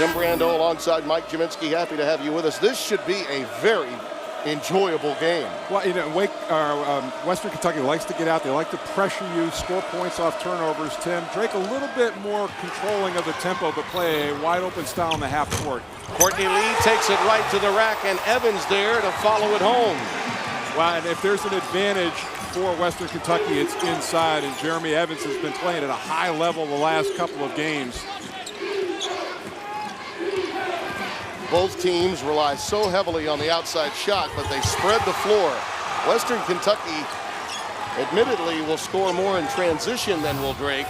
Tim Brando alongside Mike Jaminski. Happy to have you with us. This should be a very enjoyable game. Well, you know, Western Kentucky likes to get out. They like to pressure you, score points off turnovers. Tim, Drake a little bit more controlling of the tempo, but play a wide open style in the half court. Courtney Lee takes it right to the rack, and Evans there to follow it home. Well, and if there's an advantage for Western Kentucky, it's inside, and Jeremy Evans has been playing at a high level the last couple of games. Both teams rely so heavily on the outside shot, but they spread the floor. Western Kentucky, admittedly, will score more in transition than will Drake,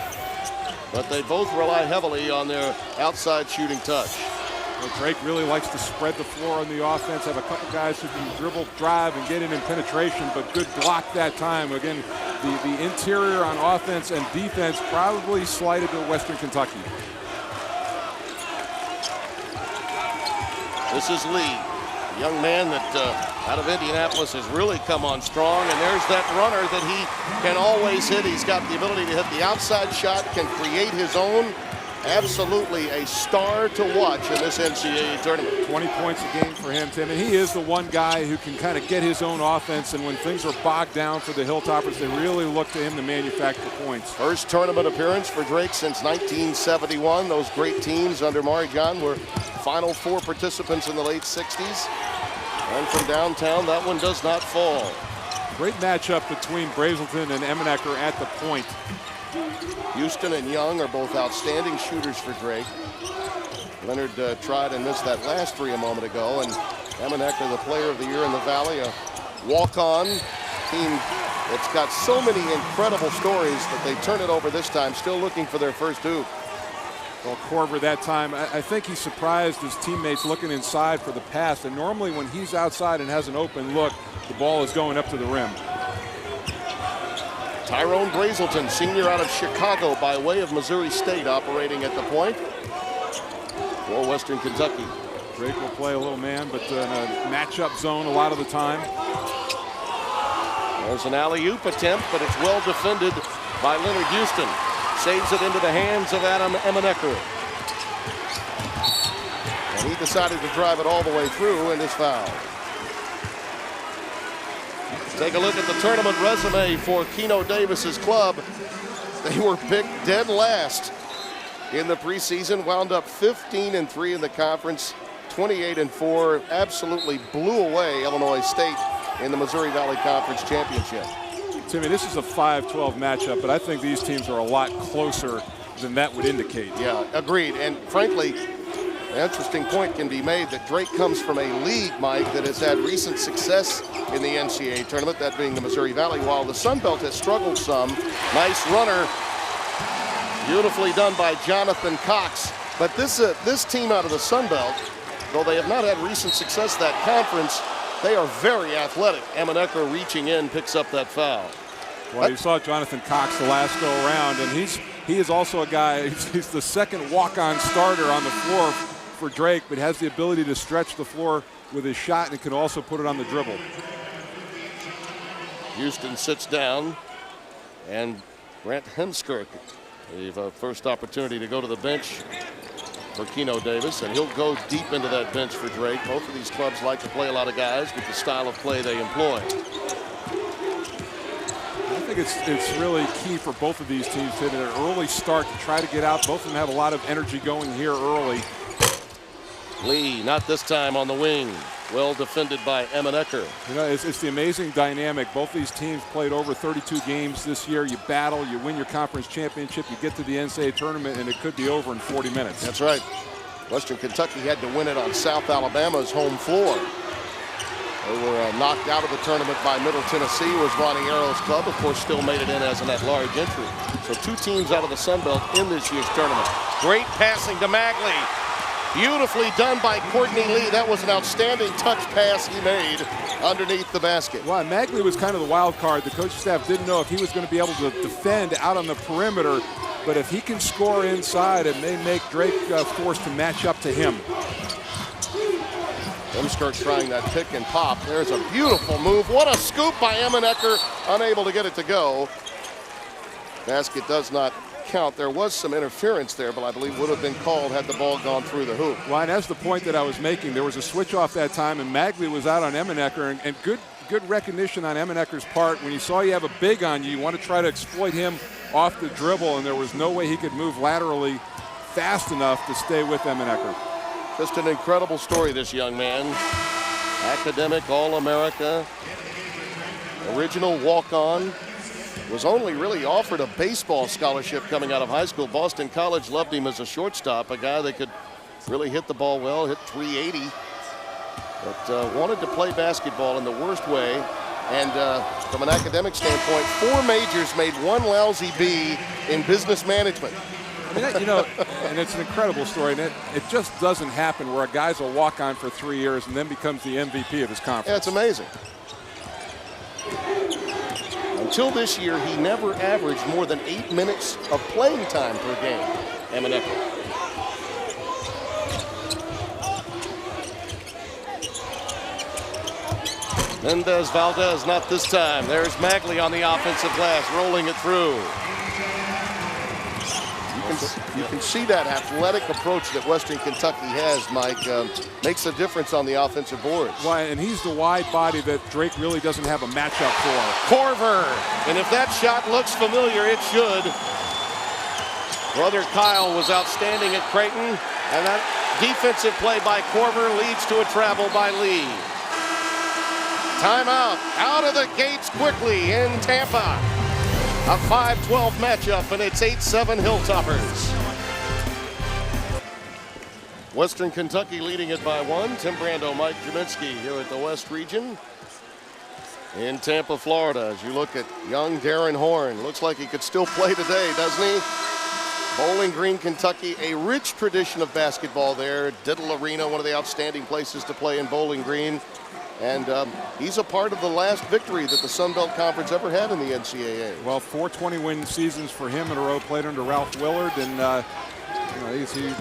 but they both rely heavily on their outside shooting touch. Well, Drake really likes to spread the floor on the offense, have a couple guys who can dribble, drive, and get in penetration, but good block that time. Again, the interior on offense and defense probably slighted to Western Kentucky. This is Lee, a young man that out of Indianapolis has really come on strong, and there's that runner that he can always hit. He's got the ability to hit the outside shot, can create his own. Absolutely a star to watch in this NCAA tournament. 20 points a game for him, Tim, and he is the one guy who can kind of get his own offense, and when things are bogged down for the Hilltoppers, they really look to him to manufacture points. First tournament appearance for Drake since 1971. Those great teams under Mari John were Final Four participants in the late 60s. And from downtown, that one does not fall. Great matchup between Brazelton and Emenecker at the point. Houston and Young are both outstanding shooters for Drake. Leonard tried and missed that last three a moment ago, and Emenecker, the player of the year in the Valley, a walk-on team that's got so many incredible stories that they turn it over this time, still looking for their first hoop. Well, Korver that time, I think he surprised his teammates looking inside for the pass, and normally when he's outside and has an open look, the ball is going up to the rim. Tyrone Brazelton, senior out of Chicago by way of Missouri State, operating at the point for Western Kentucky. Drake will play a little man, but in a matchup zone a lot of the time. There's an alley-oop attempt, but it's well defended by Leonard Houston. Saves it into the hands of Adam Emenecker. And he decided to drive it all the way through and is fouled. Take a look at the tournament resume for Keno Davis's club. They were picked dead last in the preseason, wound up 15-3 in the conference, 28-4, absolutely blew away Illinois State in the Missouri Valley Conference Championship. Timmy, this is a 5-12 matchup, but I think these teams are a lot closer than that would indicate. Yeah, agreed. And frankly, an interesting point can be made that Drake comes from a league, Mike, that has had recent success in the NCAA tournament, that being the Missouri Valley, while the Sun Belt has struggled some. Nice runner, beautifully done by Jonathan Cox. But this team out of the Sun Belt, though they have not had recent success that conference, they are very athletic. Emenecker reaching in, picks up that foul. Well, you saw Jonathan Cox the last go around, and he is also a guy, he's the second walk-on starter on the floor for Drake, but has the ability to stretch the floor with his shot and can also put it on the dribble. Houston sits down, and Grant Hemskirk, the first opportunity to go to the bench for Keno Davis, and he'll go deep into that bench for Drake. Both of these clubs like to play a lot of guys with the style of play they employ. I think it's really key for both of these teams to hit an early start to try to get out. Both of them have a lot of energy going here early. Lee, not this time on the wing. Well defended by Emenecker. You know, it's the amazing dynamic. Both these teams played over 32 games this year. You battle, you win your conference championship, you get to the NCAA tournament, and it could be over in 40 minutes. That's right. Western Kentucky had to win it on South Alabama's home floor. They were knocked out of the tournament by Middle Tennessee, was Ronnie Arrow's club. Of course, still made it in as an at-large entry. So two teams out of the Sun Belt in this year's tournament. Great passing to Magley. Beautifully done by Courtney Lee. That was an outstanding touch pass he made underneath the basket. Well, Magley was kind of the wild card. The coaching staff didn't know if he was going to be able to defend out on the perimeter, but if he can score inside, it may make Drake forced to match up to him. Hemskirk trying that pick and pop. There's a beautiful move. What a scoop by Emenecker, unable to get it to go. Basket does not count, there was some interference there, but I believe would have been called had the ball gone through the hoop. Well, and that's the point that I was making. There was a switch off that time, and Magley was out on Emenecker, and good recognition on Emenecker's part. When you saw you have a big on you, you want to try to exploit him off the dribble, and there was no way he could move laterally fast enough to stay with Emenecker. Just an incredible story, this young man. Academic All-America, original walk-on. Was only really offered a baseball scholarship coming out of high school. Boston College loved him as a shortstop, a guy that could really hit the ball well, hit 380. But wanted to play basketball in the worst way. And from an academic standpoint, 4 majors made 1 lousy B in business management. I mean, you know, and it's an incredible story. And it just doesn't happen where a guy's a walk-on for 3 years and then becomes the MVP of his conference. Yeah, it's amazing. Until this year, he never averaged more than 8 minutes of playing time per game, Emenecker. Mendez Valdez, not this time. There's Magley on the offensive glass, rolling it through. You can see that athletic approach that Western Kentucky has, Mike, makes a difference on the offensive boards. Why, and he's the wide body that Drake really doesn't have a matchup for. Corver, and if that shot looks familiar, it should. Brother Kyle was outstanding at Creighton, and that defensive play by Corver leads to a travel by Lee. Timeout, out of the gates quickly in Tampa. A 5-12 matchup, and it's 8-7 Hilltoppers. Western Kentucky leading it by 1. Tim Brando, Mike Jaminski here at the West Region in Tampa, Florida. As you look at young Darren Horn, looks like he could still play today, doesn't he? Bowling Green, Kentucky, a rich tradition of basketball there. Diddle Arena, one of the outstanding places to play in Bowling Green. And he's a part of the last victory that the Sun Belt Conference ever had in the NCAA. Well, 4 20-win seasons for him in a row, played under Ralph Willard, and you know, he's a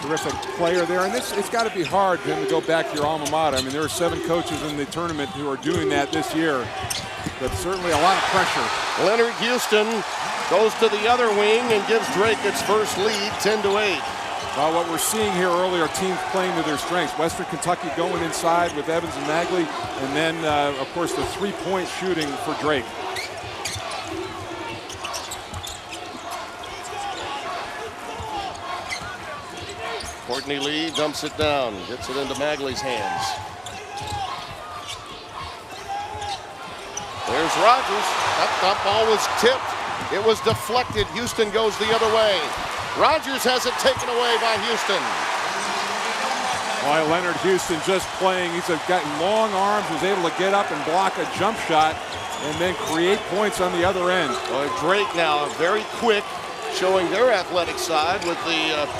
terrific player there. And it's got to be hard for him to go back to your alma mater. I mean, there are 7 coaches in the tournament who are doing that this year, but certainly a lot of pressure. Leonard Houston goes to the other wing and gives Drake its first lead, 10-8. Well, what we're seeing here earlier, teams playing to their strengths. Western Kentucky going inside with Evans and Magley, and then, of course, the 3-point shooting for Drake. Courtney Lee dumps it down, gets it into Magley's hands. There's Rogers. That ball was tipped. It was deflected. Houston goes the other way. Rogers has it taken away by Houston. Why, Leonard Houston just playing. He's got long arms, was able to get up and block a jump shot and then create points on the other end. Well, Drake now very quick, showing their athletic side with the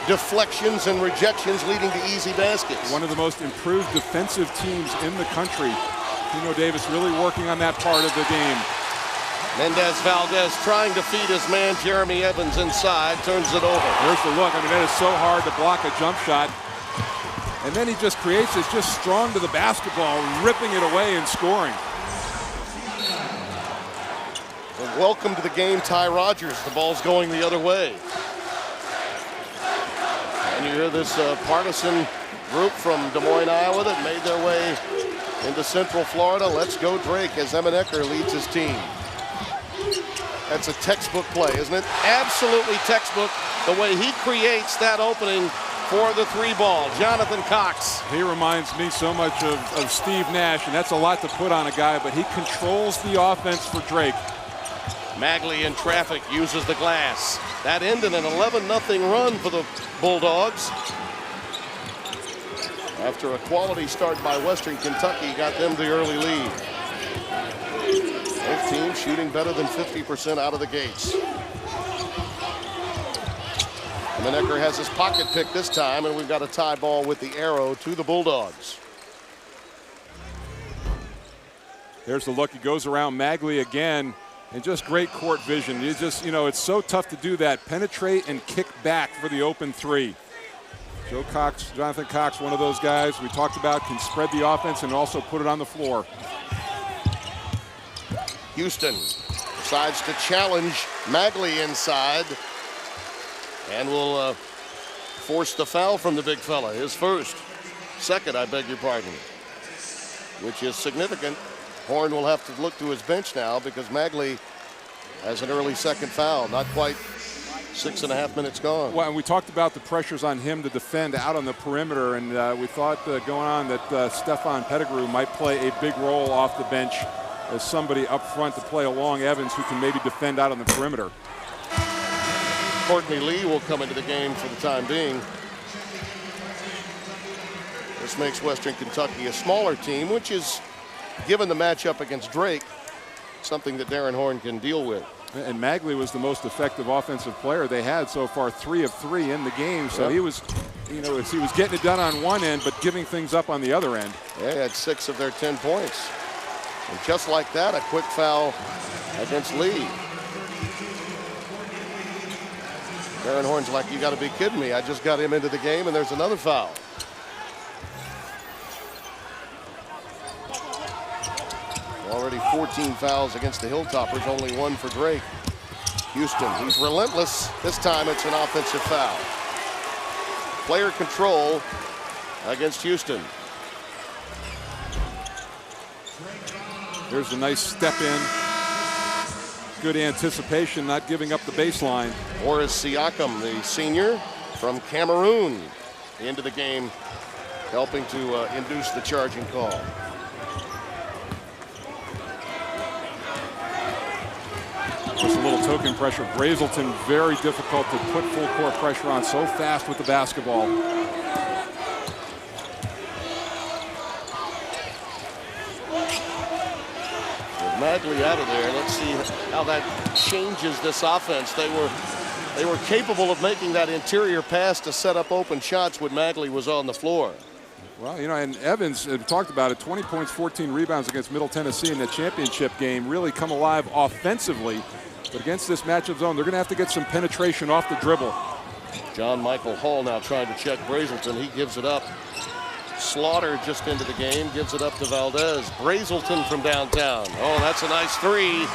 deflections and rejections leading to easy baskets. One of the most improved defensive teams in the country. Tino Davis really working on that part of the game. Mendez Valdez trying to feed his man Jeremy Evans inside, turns it over. There's the look. I mean, that is so hard to block a jump shot. And then he just creates this, just strong to the basketball, ripping it away and scoring. And welcome to the game, Ty Rogers. The ball's going the other way. And you hear this partisan group from Des Moines, Iowa that made their way into Central Florida. Let's go Drake as Emenecker leads his team. That's a textbook play, isn't it? Absolutely textbook, the way he creates that opening for the 3-ball. Jonathan Cox. He reminds me so much of Steve Nash, and that's a lot to put on a guy, but he controls the offense for Drake. Magley in traffic uses the glass. That ended an 11-0 run for the Bulldogs. After a quality start by Western Kentucky, got them the early lead. Both teams shooting better than 50% out of the gates. Emenecker has his pocket pick this time, and we've got a tie ball with the arrow to the Bulldogs. There's the look. He goes around Magley again, and just great court vision. You just, you know, it's so tough to do that. Penetrate and kick back for the open 3. Jonathan Cox, one of those guys we talked about, can spread the offense and also put it on the floor. Houston decides to challenge Magley inside and will force the foul from the big fella. His second, I beg your pardon, which is significant. Horn will have to look to his bench now because Magley has an early second foul. Not quite 6.5 minutes gone. Well, and we talked about the pressures on him to defend out on the perimeter, and we thought going on that Stefan Pettigrew might play a big role off the bench as somebody up front to play along Evans who can maybe defend out on the perimeter. Courtney Lee will come into the game for the time being. This makes Western Kentucky a smaller team, which is, given the matchup against Drake, something that Darren Horn can deal with. And Magley was the most effective offensive player they had so far, 3 of 3 in the game. So he was, he was getting it done on one end, but giving things up on the other end. Yeah, he had 6 of their 10 points. And just like that, a quick foul against Lee. Darren Horn's like, you got to be kidding me. I just got him into the game, and there's another foul. Already 14 fouls against the Hilltoppers, only 1 for Drake. Houston, he's relentless. This time it's an offensive foul. Player control against Houston. There's a nice step in. Good anticipation, not giving up the baseline. Boris Siakam, the senior from Cameroon, into the game, helping to induce the charging call. Just a little token pressure. Brazelton, very difficult to put full court pressure on, so fast with the basketball. With Magley out of there, let's see how that changes this offense. They were capable of making that interior pass to set up open shots when Magley was on the floor. Well, and Evans talked about it, 20 points, 14 rebounds against Middle Tennessee in the championship game, really come alive offensively. But against this matchup zone, they're going to have to get some penetration off the dribble. John Michael Hall now trying to check Brazelton. He gives it up. Slaughter just into the game, gives it up to Valdez. Brazelton from downtown. Oh, that's a nice 3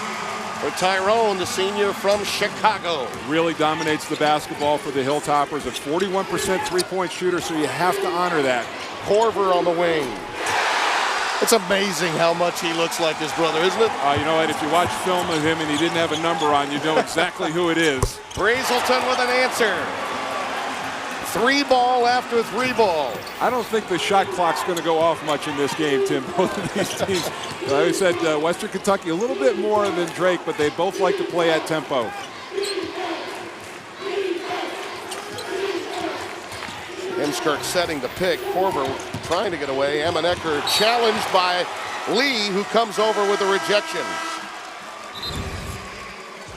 for Tyrone, the senior from Chicago. Really dominates the basketball for the Hilltoppers. A 41% three-point shooter, so you have to honor that. Corver on the wing. It's amazing how much he looks like his brother, isn't it? You know what? If you watch film of him and he didn't have a number on, you know exactly who it is. Brazelton with an answer. 3 ball after 3 ball. I don't think the shot clock's going to go off much in this game, Tim. Both of these teams, like I said, Western Kentucky a little bit more than Drake, but they both like to play at tempo. Hemskirk setting the pick. Corver trying to get away. Emanecker challenged by Lee, who comes over with a rejection.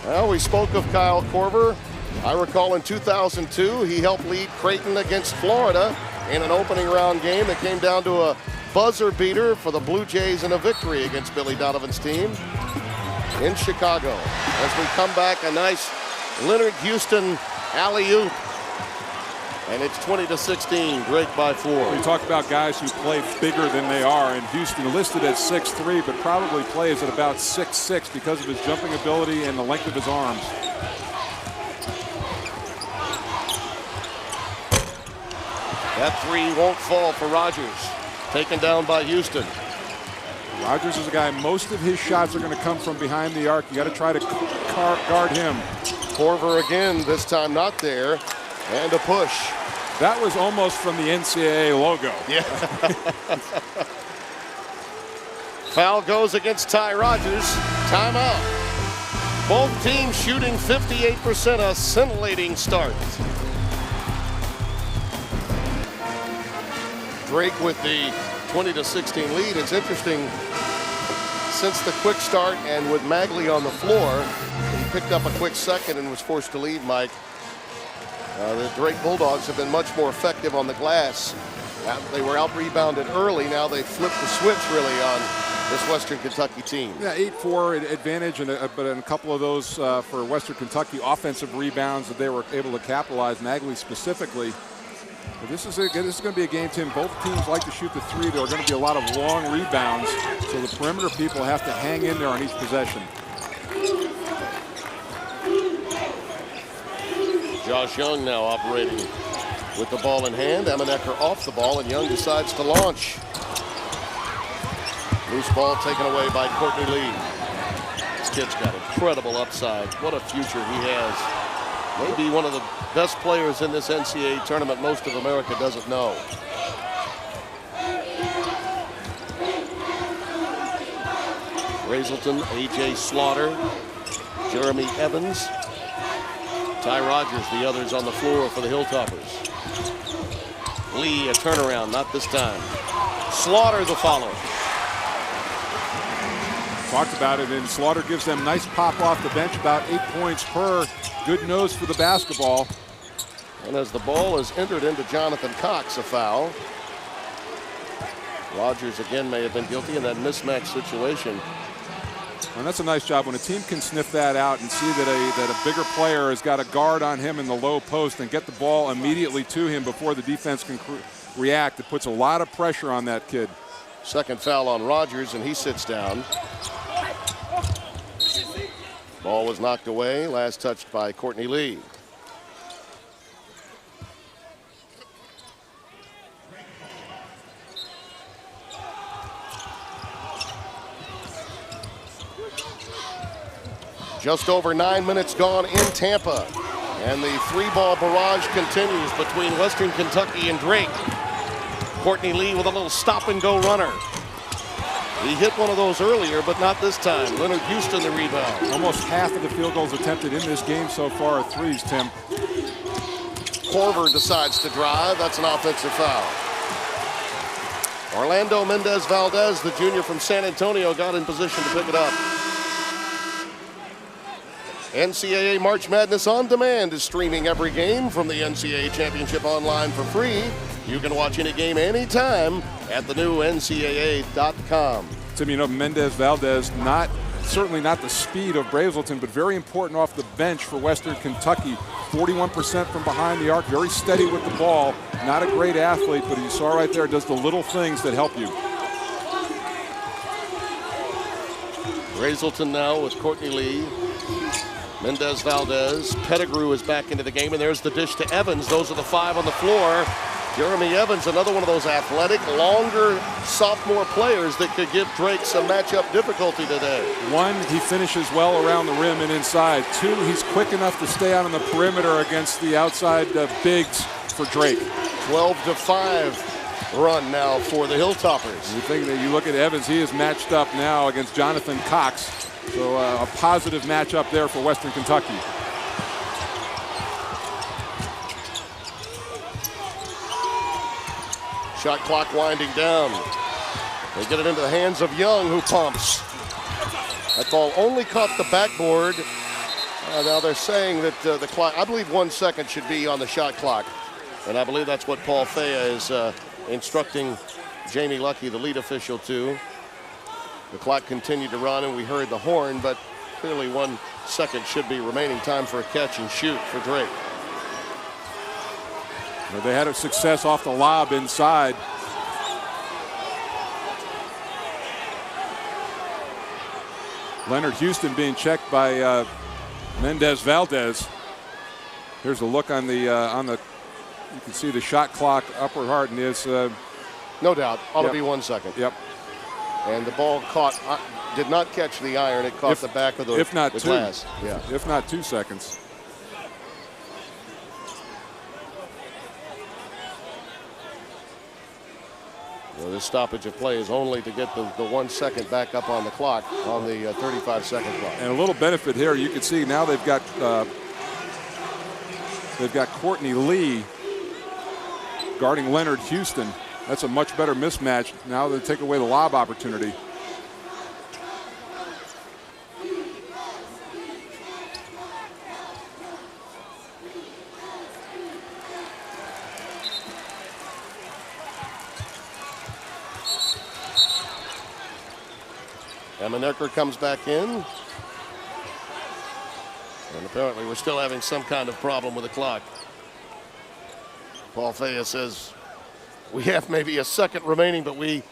Well, we spoke of Kyle Corver. I recall in 2002, he helped lead Creighton against Florida in an opening round game that came down to a buzzer beater for the Blue Jays and a victory against Billy Donovan's team in Chicago. As we come back, a nice Leonard Houston alley-oop. And it's 20-16, Drake by 4. We talk about guys who play bigger than they are, and Houston listed at 6'3", but probably plays at about 6'6" because of his jumping ability and the length of his arms. That 3 won't fall for Rogers. Taken down by Houston. Rogers is a guy, most of his shots are going to come from behind the arc. You got to try to guard him. Corver again, this time not there. And a push. That was almost from the NCAA logo. Yeah. Foul goes against Ty Rogers. Timeout. Both teams shooting 58%, a scintillating start. Drake with the 20-16 lead. It's interesting, since the quick start and with Magley on the floor, he picked up a quick second and was forced to leave, Mike. The Drake Bulldogs have been much more effective on the glass. They were out-rebounded early. Now they flipped the switch really on this Western Kentucky team. Yeah, 8-4 advantage, but in a couple of those for Western Kentucky offensive rebounds that they were able to capitalize, Magley specifically. But this is going to be a game, Tim. Both teams like to shoot the 3. There are going to be a lot of long rebounds, so the perimeter people have to hang in there on each possession. Josh Young now operating with the ball in hand. Amenecker off the ball, and Young decides to launch. Loose ball taken away by Courtney Lee. This kid's got incredible upside. What a future he has. Maybe one of the best players in this NCAA tournament most of America doesn't know. Brazelton, A.J. Slaughter, Jeremy Evans, Ty Rogers, the others on the floor for the Hilltoppers. Lee, a turnaround, not this time. Slaughter the follow. Talked about it, and Slaughter gives them nice pop off the bench, about 8 points per. Good nose for the basketball. And as the ball is entered into Jonathan Cox, a foul. Rogers again may have been guilty in that mismatch situation. And that's a nice job when a team can sniff that out and see that a bigger player has got a guard on him in the low post and get the ball immediately to him before the defense can react. It puts a lot of pressure on that kid. Second foul on Rogers, and he sits down. Ball was knocked away, last touched by Courtney Lee. Just over 9 minutes gone in Tampa. And the three-ball barrage continues between Western Kentucky and Drake. Courtney Lee with a little stop-and-go runner. He hit one of those earlier, but not this time. Leonard Houston the rebound. Almost half of the field goals attempted in this game so far are threes, Tim. Korver decides to drive. That's an offensive foul. Orlando Mendez-Valdez, the junior from San Antonio, got in position to pick it up. NCAA March Madness On Demand is streaming every game from the NCAA Championship online for free. You can watch any game anytime at the new NCAA.com. Tim, you know, Mendez-Valdez, certainly not the speed of Brazelton, but very important off the bench for Western Kentucky. 41% from behind the arc, very steady with the ball. Not a great athlete, but you saw right there, does the little things that help you. Brazelton now with Courtney Lee. Mendez-Valdez. Pettigrew is back into the game, and there's the dish to Evans. Those are the five on the floor. Jeremy Evans, another one of those athletic, longer sophomore players that could give Drake some matchup difficulty today. One, he finishes well around the rim and inside. Two, he's quick enough to stay out on the perimeter against the outside bigs for Drake. 12-5 run now for the Hilltoppers. You think that you look at Evans, he is matched up now against Jonathan Cox. So a positive matchup there for Western Kentucky. Shot clock winding down. They get it into the hands of Young, who pumps. That ball only caught the backboard. Now they're saying that the clock, I believe 1 second should be on the shot clock. And I believe that's what Paul Fea is instructing Jamie Luckey, the lead official, to. The clock continued to run, and we heard the horn, but clearly 1 second should be remaining time for a catch and shoot for Drake. Well, they had a success off the lob inside. Leonard Houston being checked by Mendez-Valdez. Here's a look on the, you can see the shot clock upper harden is. No doubt, ought to be 1 second. Yep. And the ball did not catch the iron. It caught the back of the glass. Yeah. If not 2 seconds. Well, this stoppage of play is only to get the 1 second back up on the clock, on the 35-second clock. And a little benefit here, you can see now they've got Courtney Lee guarding Leonard Houston. That's a much better mismatch. Now they take away the lob opportunity. Amenecker comes back in. And apparently we're still having some kind of problem with the clock. Paul Fea says we have maybe a second remaining, but we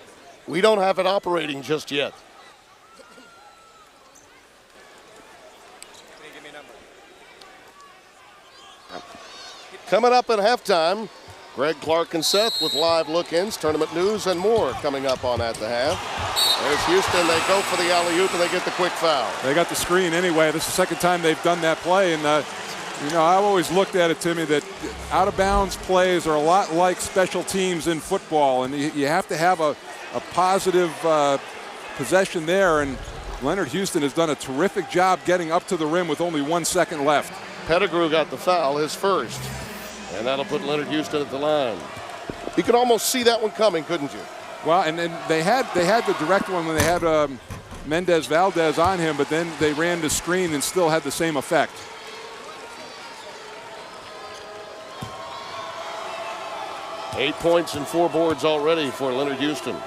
don't have it operating just yet. Can you give me a number? Coming up at halftime, Greg Clark and Seth with live look-ins, tournament news, and more coming up on At the Half. There's Houston. They go for the alley-oop, and they get the quick foul. They got the screen anyway. This is the second time they've done that play. And, I've always looked at it, Timmy, that out-of-bounds plays are a lot like special teams in football. And you have to have a positive possession there. And Leonard Houston has done a terrific job getting up to the rim with only 1 second left. Pettigrew got the foul, his first. And that'll put Leonard Houston at the line. You could almost see that one coming, couldn't you? Well, and then they had the direct one when they had Mendez Valdez on him, but then they ran the screen and still had the same effect. Eight points and 4 boards already for Leonard Houston.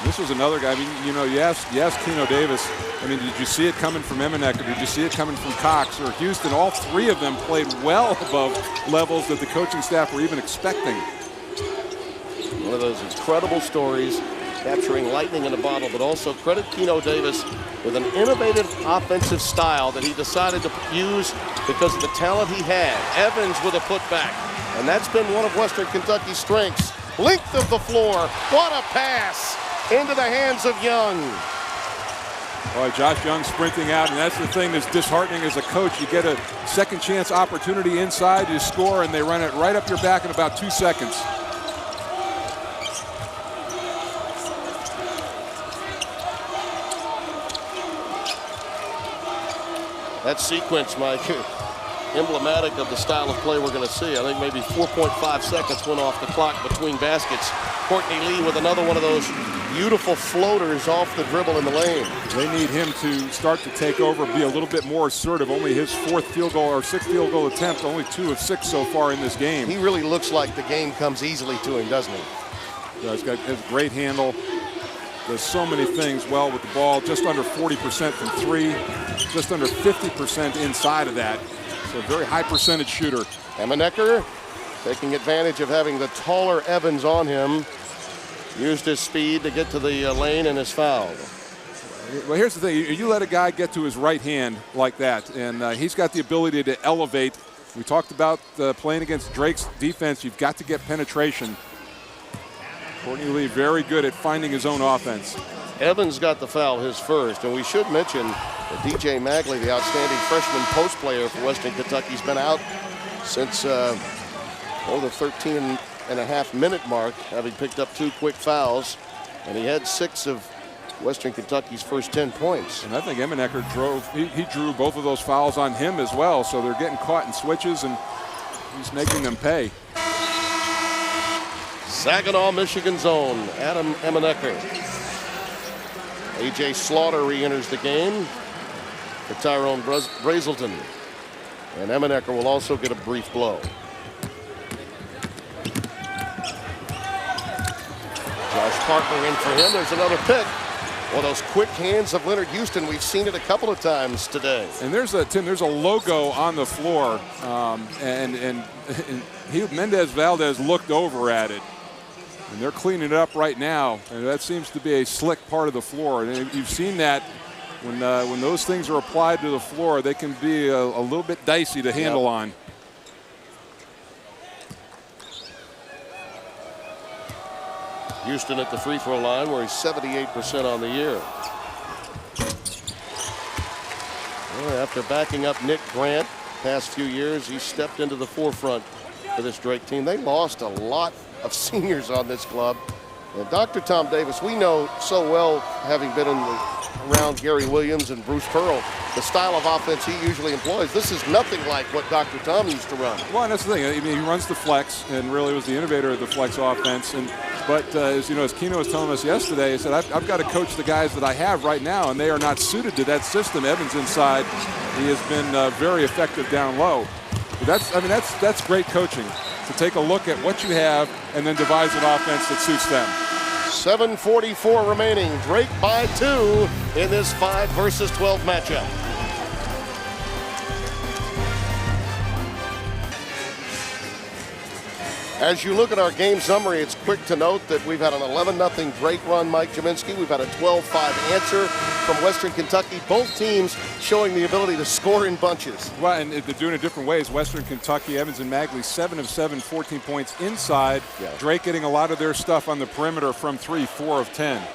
This was another guy. I mean, you asked Keno Davis. I mean, did you see it coming from Emenecker? Did you see it coming from Cox or Houston? All 3 of them played well above levels that the coaching staff were even expecting. One of those incredible stories, capturing lightning in a bottle, but also credit Keno Davis with an innovative offensive style that he decided to use because of the talent he had. Evans with a putback, and that's been one of Western Kentucky's strengths. Length of the floor, what a pass into the hands of Young. Boy, Josh Young sprinting out, and that's the thing that's disheartening as a coach. You get a second chance opportunity inside, you score, and they run it right up your back in about 2 seconds. That sequence, Mike, emblematic of the style of play we're going to see. I think maybe 4.5 seconds went off the clock between baskets. Courtney Lee with another one of those beautiful floaters off the dribble in the lane. They need him to start to take over, be a little bit more assertive. Only his 4th field goal or 6th field goal attempt, only 2 of 6 so far in this game. He really looks like the game comes easily to him, doesn't he? Yeah, he's got a great handle. Does so many things well with the ball. Just under 40% from 3, just under 50% inside of that. So a very high percentage shooter. Emenecker taking advantage of having the taller Evans on him. Used his speed to get to the lane and is fouled. Well, here's the thing. You let a guy get to his right hand like that, and he's got the ability to elevate. We talked about playing against Drake's defense. You've got to get penetration. Courtney Lee very good at finding his own offense. Evans got the foul, his first, and we should mention that DJ Magley, the outstanding freshman post player for Western Kentucky, has been out since the 13.5-minute mark, having picked up 2 quick fouls, and he had 6 of Western Kentucky's first 10 points. And I think Emenecker he drew both of those fouls on him as well, so they're getting caught in switches, and he's making them pay. Saginaw, Michigan's own Adam Emenecker. A.J. Slaughter re-enters the game for Tyrone Brazelton. And Emenecker will also get a brief blow. Josh Parker in for him. There's another pick. Well, those quick hands of Leonard Houston, we've seen it a couple of times today. And there's a logo on the floor, and Mendez Valdez looked over at it. And they're cleaning it up right now, and that seems to be a slick part of the floor. And you've seen that when those things are applied to the floor, they can be a little bit dicey to handle on. Houston at the free throw line, where he's 78% on the year. Well, after backing up Nick Grant past few years, he stepped into the forefront for this Drake team. They lost a lot of seniors on this club. And Dr. Tom Davis, we know so well, having been around Gary Williams and Bruce Pearl, the style of offense he usually employs. This is nothing like what Dr. Tom used to run. Well, and that's the thing. I mean, he runs the flex and really was the innovator of the flex offense. But as Keno was telling us yesterday, he said, I've got to coach the guys that I have right now, and they are not suited to that system. Evans inside, he has been very effective down low. But that's great coaching, to take a look at what you have and then devise an offense that suits them. 7:44 remaining. Drake by 2 in this 5 versus 12 matchup. As you look at our game summary, it's quick to note that we've had an 11-0 Drake run, Mike Jaminski. We've had a 12-5 answer from Western Kentucky. Both teams showing the ability to score in bunches. Well, and they're doing it different ways. Western Kentucky, Evans and Magley, 7 of 7, 14 points inside. Yeah. Drake getting a lot of their stuff on the perimeter from 3, 4 of 10.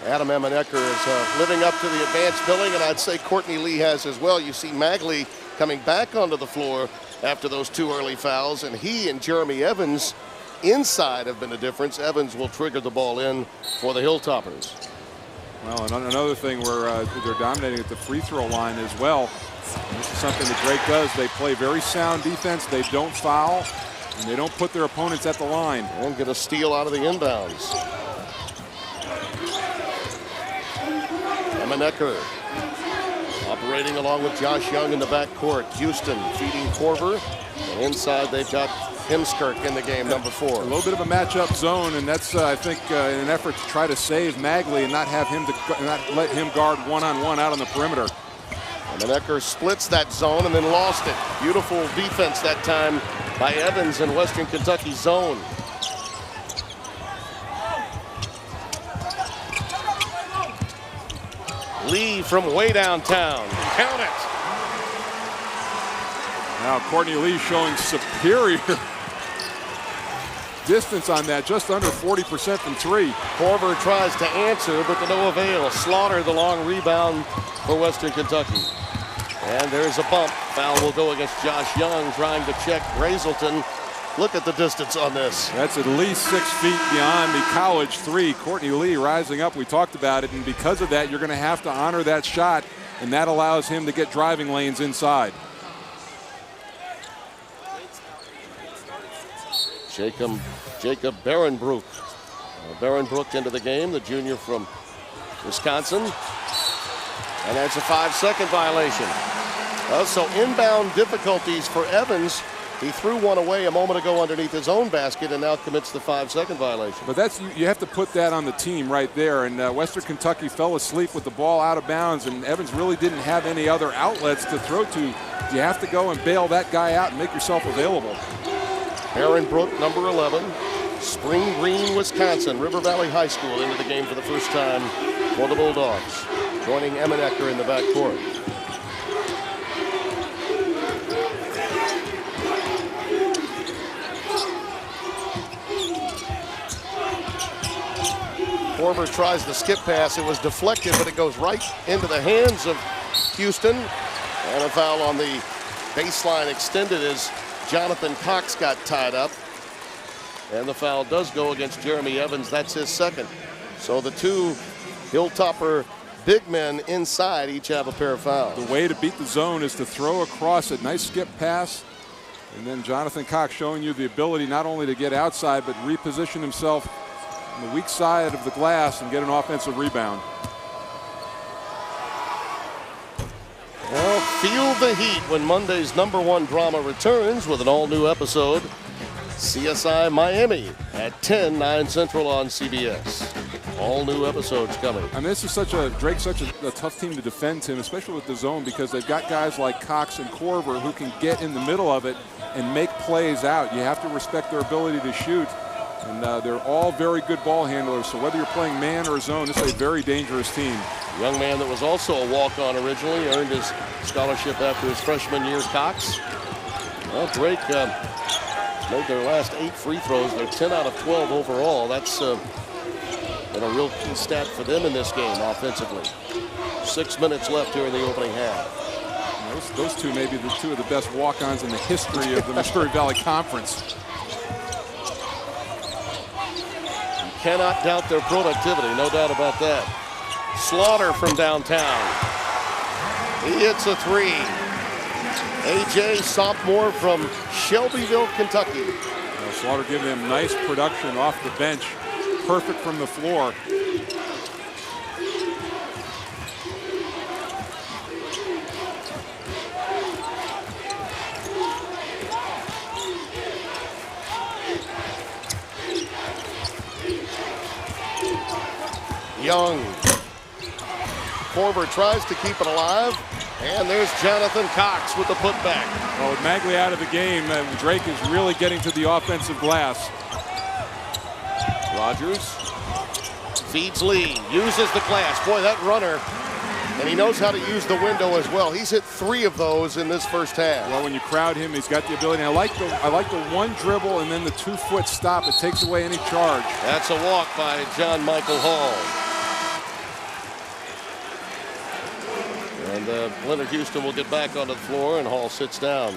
Adam Emenecker is living up to the advanced billing, and I'd say Courtney Lee has as well. You see Magley coming back onto the floor after those 2 early fouls, and he and Jeremy Evans inside have been the difference. Evans will trigger the ball in for the Hilltoppers. Well, and another thing where they're dominating at the free throw line as well. And this is something that Drake does. They play very sound defense. They don't foul, and they don't put their opponents at the line. And get a steal out of the inbounds. Emenecker operating along with Josh Young in the backcourt. Houston feeding Korver. And inside they've got Hemskirk in the game, number 4. A little bit of a matchup zone, and that's I think in an effort to try to save Magley and not have him not let him guard one-on-one out on the perimeter. Emenecker splits that zone and then lost it. Beautiful defense that time by Evans in Western Kentucky zone. Lee from way downtown. Count it. Now Courtney Lee showing superior distance on that, just under 40% from 3. Korver tries to answer, but to no avail. Slaughter the long rebound for Western Kentucky. And there's a bump. Foul will go against Josh Young, trying to check Brazelton. Look at the distance on this. That's at least 6 feet beyond the college 3. Courtney Lee rising up. We talked about it, and because of that, you're going to have to honor that shot, and that allows him to get driving lanes inside. Jacob Barenbrook. Barenbrook into the game, the junior from Wisconsin. And that's a 5-second violation. So inbound difficulties for Evans. He threw one away a moment ago underneath his own basket and now commits the 5-second violation. But that's you have to put that on the team right there. And Western Kentucky fell asleep with the ball out of bounds, and Evans really didn't have any other outlets to throw to. You have to go and bail that guy out and make yourself available. Barenbrook, number 11, Spring Green, Wisconsin, River Valley High School into the game for the first time for the Bulldogs, joining Emenecker in the backcourt. Korver tries the skip pass. It was deflected, but it goes right into the hands of Houston. And a foul on the baseline extended as Jonathan Cox got tied up. And the foul does go against Jeremy Evans. That's his second. So the 2 Hilltopper big men inside each have a pair of fouls. The way to beat the zone is to throw across a nice skip pass. And then Jonathan Cox showing you the ability not only to get outside, but reposition himself on the weak side of the glass and get an offensive rebound. Well, feel the heat when Monday's number 1 drama returns with an all-new episode. CSI Miami at 10, 9 Central on CBS. All new episodes coming. I mean, this is Drake's such a tough team to defend him, especially with the zone, because they've got guys like Cox and Korver who can get in the middle of it and make plays out. You have to respect their ability to shoot. And they're all very good ball handlers. So whether you're playing man or zone, this is a very dangerous team. Young man that was also a walk-on originally, earned his scholarship after his freshman year, Cox. Well, Drake made their last 8 free throws. They're 10 out of 12 overall. That's been a real key stat for them in this game offensively. 6 minutes left here in the opening half. Those 2 may be the 2 of the best walk-ons in the history of the Missouri Valley Conference. Cannot doubt their productivity, no doubt about that. Slaughter from downtown. He hits a 3. A.J. sophomore from Shelbyville, Kentucky. Well, Slaughter giving him nice production off the bench. Perfect from the floor. Young. Korver tries to keep it alive. And there's Jonathan Cox with the putback. Well, with Magley out of the game, Drake is really getting to the offensive glass. Rogers feeds Lee, uses the glass. Boy, that runner And he knows how to use the window as well. He's hit 3 of those in this first half. Well, when you crowd him, he's got the ability. I like the one dribble and then the 2-foot stop. It takes away any charge. That's a walk by John Michael Hall. And Leonard Houston will get back onto the floor, and Hall sits down.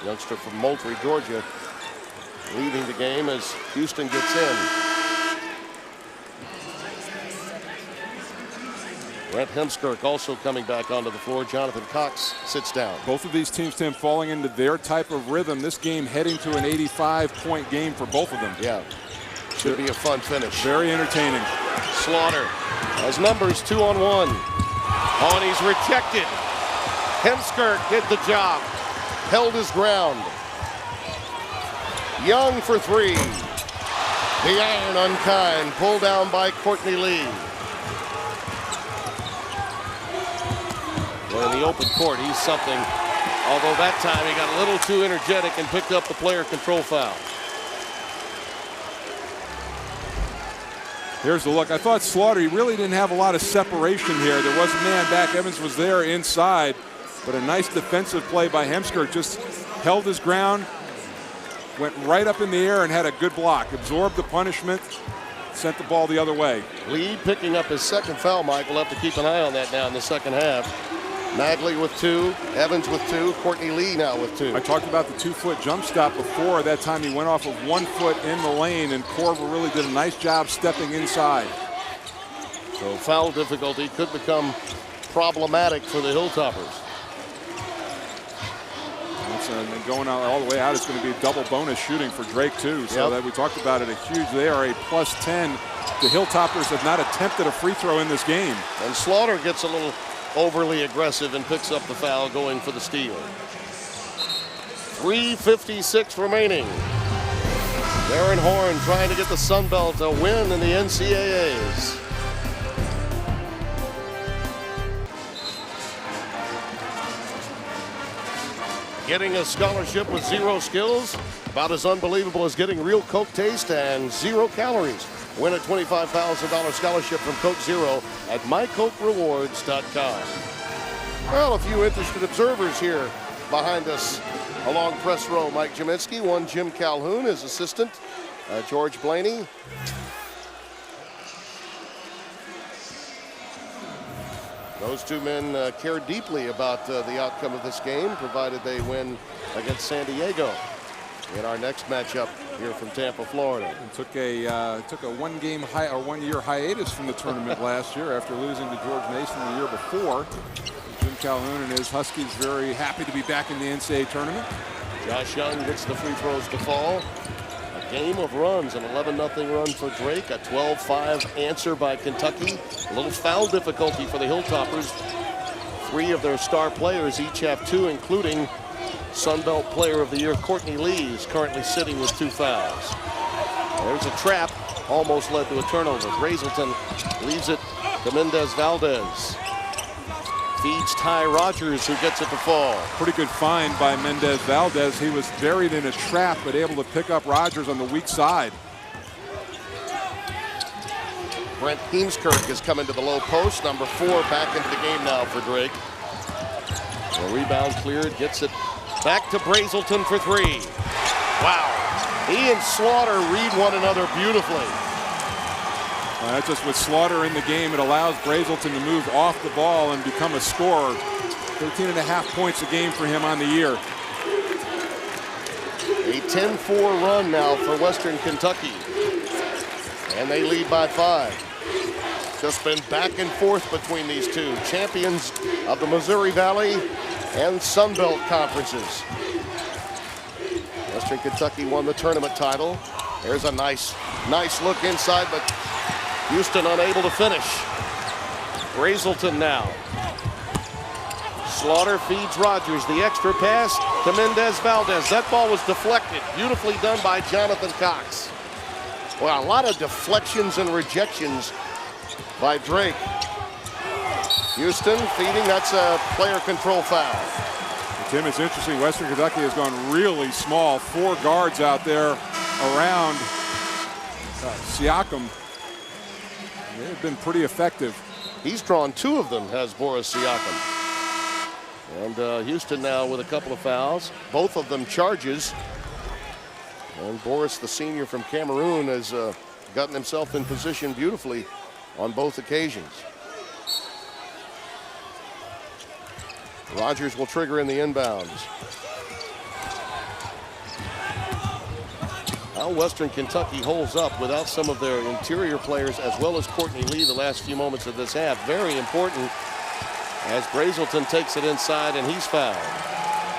Youngster from Moultrie, Georgia, leaving the game as Houston gets in. Brent Hemskirk also coming back onto the floor. Jonathan Cox sits down. Both of these teams, Tim, falling into their type of rhythm. This game heading to an 85-point game for both of them. Yeah, should be a fun finish. Very entertaining. Slaughter has numbers 2-on-1. Oh, and he's rejected. Hemskirk did the job. Held his ground. Young for 3. The iron unkind. Pulled down by Courtney Lee. Well, in the open court, he's something. Although that time he got a little too energetic and picked up the player control foul. Here's the look. I thought Slaughter, he really didn't have a lot of separation here. There was a man back. Evans was there inside. But a nice defensive play by Hemskirk. Just held his ground, went right up in the air and had a good block. Absorbed the punishment, sent the ball the other way. Lee picking up his second foul, Mike. We'll have to keep an eye on that now in the second half. Magley with 2, Evans with 2, Courtney Lee now with 2. I talked about the 2-foot jump stop before. That time he went off of 1 foot in the lane, and Corver really did a nice job stepping inside. So foul difficulty could become problematic for the Hilltoppers. And going out all the way out, it's going to be double bonus shooting for Drake too. So that we talked about it, they are a +10. The Hilltoppers have not attempted a free throw in this game. And Slaughter gets a little overly aggressive and picks up the foul, going for the steal. 3:56 remaining. Darren Horn trying to get the Sun Belt a win in the NCAAs. Getting a scholarship with 0 skills, about as unbelievable as getting real Coke taste and 0 calories. Win a $25,000 scholarship from Coke Zero at mycokerewards.com. Well, a few interested observers here behind us along press row. Mike Jaminski, one Jim Calhoun, his assistant, George Blaney. Those 2 men care deeply about the outcome of this game, provided they win against San Diego in our next matchup here from Tampa, Florida. And took a 1-year hiatus from the tournament last year after losing to George Mason the year before. Jim Calhoun and his Huskies very happy to be back in the NCAA tournament. Josh Young gets the free throws to fall. A game of runs, an 11-0 run for Drake, a 12-5 answer by Kentucky. A little foul difficulty for the Hilltoppers. 3 of their star players each have 2, including Sun Belt Player of the Year Courtney Lee is currently sitting with 2 fouls. There's a trap, almost led to a turnover. Brazelton leaves it to Mendez Valdez. Feeds Ty Rogers, who gets it to fall. Pretty good find by Mendez Valdez. He was buried in a trap, but able to pick up Rogers on the weak side. Brent Heemskirk is coming to the low post. Number 4 back into the game now for Drake. The rebound cleared, gets it back to Brazelton for 3. Wow. He and Slaughter read one another beautifully. That's just with Slaughter in the game. It allows Brazelton to move off the ball and become a scorer. 13.5 points a game for him on the year. A 10-4 run now for Western Kentucky. And they lead by 5. Just been back and forth between these 2. Champions of the Missouri Valley and Sun Belt conferences. Western Kentucky won the tournament title. There's a nice look inside, but Houston unable to finish. Brazelton now. Slaughter feeds Rogers. The extra pass to Mendez Valdez. That ball was deflected. Beautifully done by Jonathan Cox. Well, a lot of deflections and rejections by Drake. Houston feeding. That's a player control foul. Tim, it's interesting. Western Kentucky has gone really small. 4 guards out there around Siakam. They've been pretty effective. He's drawn 2 of them, has Boris Siakam. And Houston now with a couple of fouls, both of them charges. And Boris, the senior from Cameroon, has gotten himself in position beautifully on both occasions. Rogers will trigger in the inbounds. How Western Kentucky holds up without some of their interior players as well as Courtney Lee the last few moments of this half. Very important as Brazelton takes it inside and he's fouled.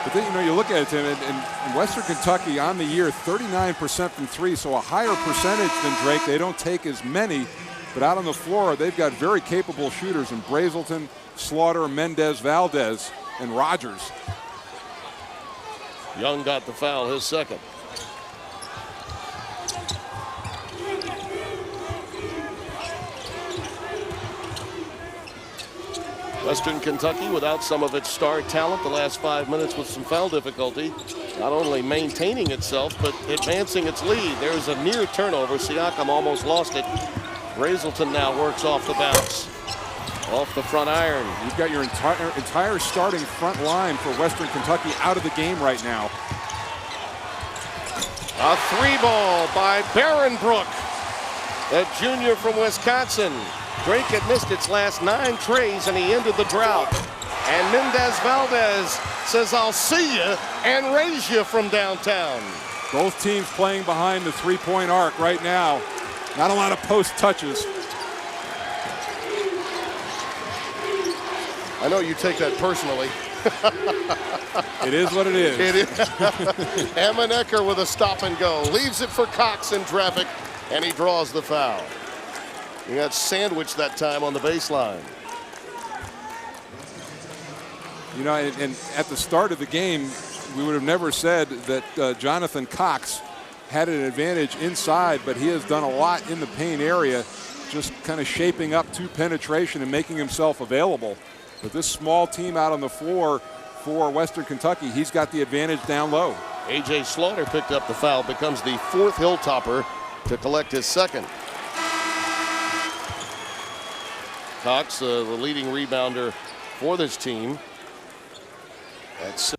But then, you know, you look at it, Tim, in Western Kentucky on the year, 39% from 3, so a higher percentage than Drake. They don't take as many, but out on the floor, they've got very capable shooters in Brazelton, Slaughter, Mendez, Valdez, and Rogers. Young got the foul, his second. Western Kentucky without some of its star talent the last 5 minutes with some foul difficulty. Not only maintaining itself, but advancing its lead. There's a near turnover. Siakam almost lost it. Brazelton now works off the bounce. Off the front iron. You've got your entire starting front line for Western Kentucky out of the game right now. A 3-ball by Barronbrook, a junior from Wisconsin. Drake had missed its last 9 trays and he ended the drought. And Mendez Valdez says, I'll see you and raise you from downtown. Both teams playing behind the 3-point arc right now. Not a lot of post touches. I know you take that personally. It is what it is. It is. Emanecker with a stop and go. Leaves it for Cox in traffic, and he draws the foul. He got sandwiched that time on the baseline. You know, and at the start of the game, we would have never said that Jonathan Cox had an advantage inside, but he has done a lot in the paint area, just kind of shaping up to penetration and making himself available. But this small team out on the floor for Western Kentucky, he's got the advantage down low. A.J. Slaughter picked up the foul, becomes the 4th Hilltopper to collect his 2nd. Cox, the leading rebounder for this team. That's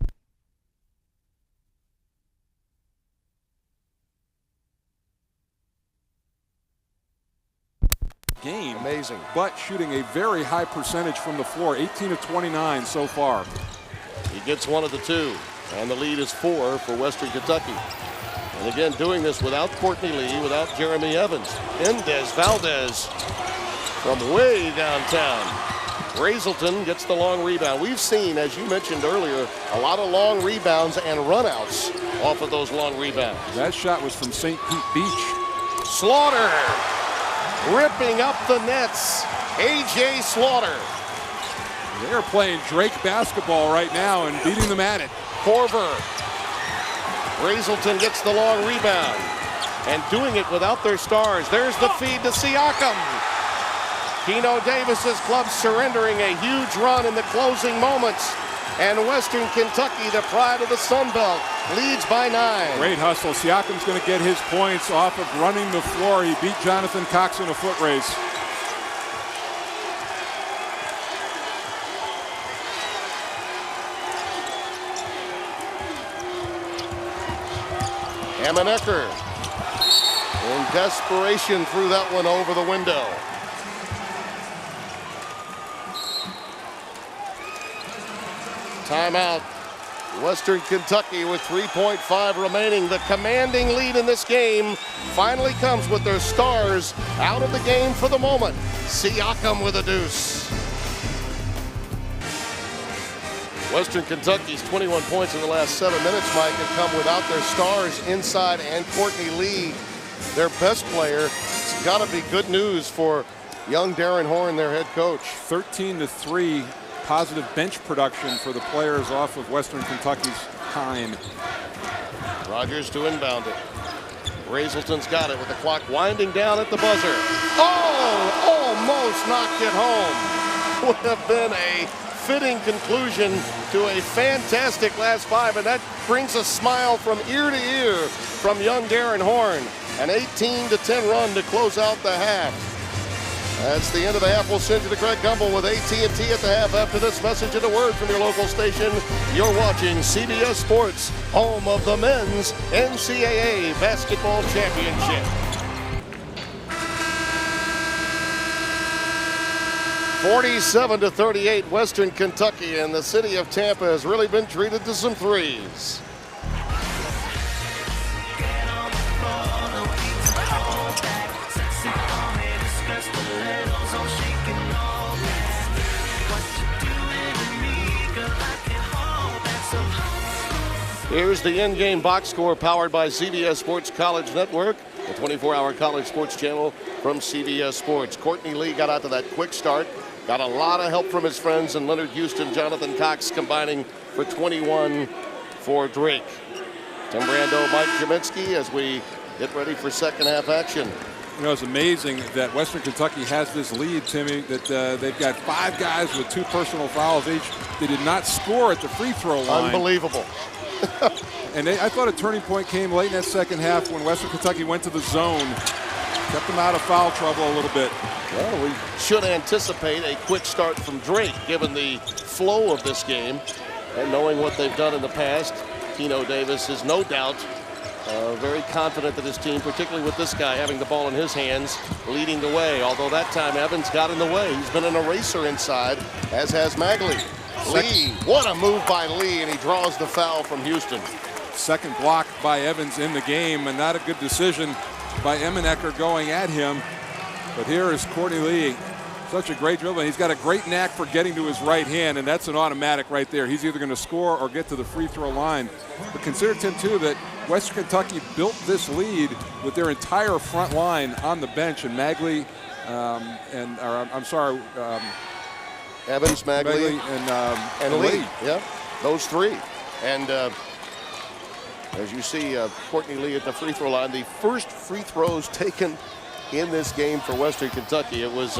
game. Amazing. But shooting a very high percentage from the floor, 18 of 29 so far. He gets 1 of the 2, and the lead is 4 for Western Kentucky. And again, doing this without Courtney Lee, without Jeremy Evans. Mendez Valdez from way downtown. Brazelton gets the long rebound. We've seen, as you mentioned earlier, a lot of long rebounds and runouts off of those long rebounds. That shot was from St. Pete Beach. Slaughter ripping up the nets. A.J. Slaughter. They're playing Drake basketball right now and beating them at it. Korver. Brazelton gets the long rebound and doing it without their stars. There's the feed to Siakam. Keno Davis's club surrendering a huge run in the closing moments. And Western Kentucky, the pride of the Sun Belt, leads by 9. Great hustle. Siakam's going to get his points off of running the floor. He beat Jonathan Cox in a foot race. Emanecker in desperation threw that one over the window. Timeout. Western Kentucky with 3.5 remaining. The commanding lead in this game finally comes with their stars out of the game for the moment. Siakam with a deuce. Western Kentucky's 21 points in the last 7 minutes, Mike, have come without their stars inside and Courtney Lee, their best player. It's got to be good news for young Darren Horn, their head coach. 13-3 positive bench production for the players off of Western Kentucky's time. Rogers to inbound it. Brazelton's got it with the clock winding down at the buzzer. Oh, almost knocked it home. Would have been a fitting conclusion to a fantastic last 5, and that brings a smile from ear to ear from young Darren Horn. An 18-10 run to close out the half. That's the end of the half. We'll send you to Greg Gumbel with AT&T at the half. After this message and a word from your local station, you're watching CBS Sports, home of the men's NCAA basketball championship. 47-38, Western Kentucky, and the city of Tampa has really been treated to some threes. Here's the in-game box score powered by CBS Sports College Network, a 24-hour college sports channel from CBS Sports. Courtney Lee got out to that quick start, got a lot of help from his friends, and Leonard Houston, Jonathan Cox combining for 21 for Drake. Tim Brando, Mike Jaminski as we get ready for second half action. You know, it's amazing that Western Kentucky has this lead, Timmy, that they've got 5 guys with 2 personal fouls each. They did not score at the free throw line. Unbelievable. And I thought a turning point came late in that second half when Western Kentucky went to the zone, kept them out of foul trouble a little bit. Well, we should anticipate a quick start from Drake, given the flow of this game and knowing what they've done in the past. Keno Davis is no doubt very confident that his team, particularly with this guy having the ball in his hands, leading the way. Although that time Evans got in the way. He's been an eraser inside, as has Magley. Lee, what a move by Lee, and he draws the foul from Houston. Second block by Evans in the game, and not a good decision by Emmenecker going at him. But here is Courtney Lee. Such a great dribble, and he's got a great knack for getting to his right hand, and that's an automatic right there. He's either going to score or get to the free throw line. But consider, Tim, too, that Western Kentucky built this lead with their entire front line on the bench, and Magley Evans, Magley, and Lee. Yeah, those 3. And as you see, Courtney Lee at the free throw line. The first free throws taken in this game for Western Kentucky. It was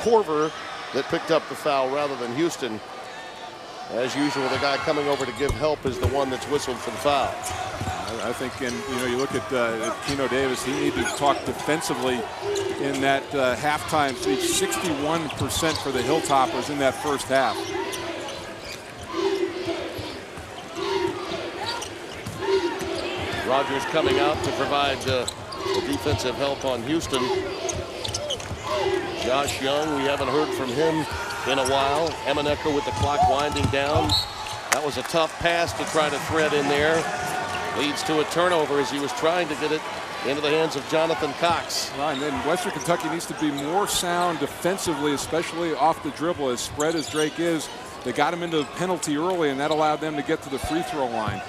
Corver that picked up the foul rather than Houston. As usual, the guy coming over to give help is the one that's whistled for the foul. I think, and you look at Keno Davis, he needed to talk defensively in that halftime speech. 61% for the Hilltoppers in that first half. Rogers coming out to provide the defensive help on Houston. Josh Young, we haven't heard from him in a while. Emmenecker with the clock winding down. That was a tough pass to try to thread in there. Leads to a turnover as he was trying to get it into the hands of Jonathan Cox. Right, and then Western Kentucky needs to be more sound defensively, especially off the dribble. As spread as Drake is, they got him into the penalty early, and that allowed them to get to the free throw line.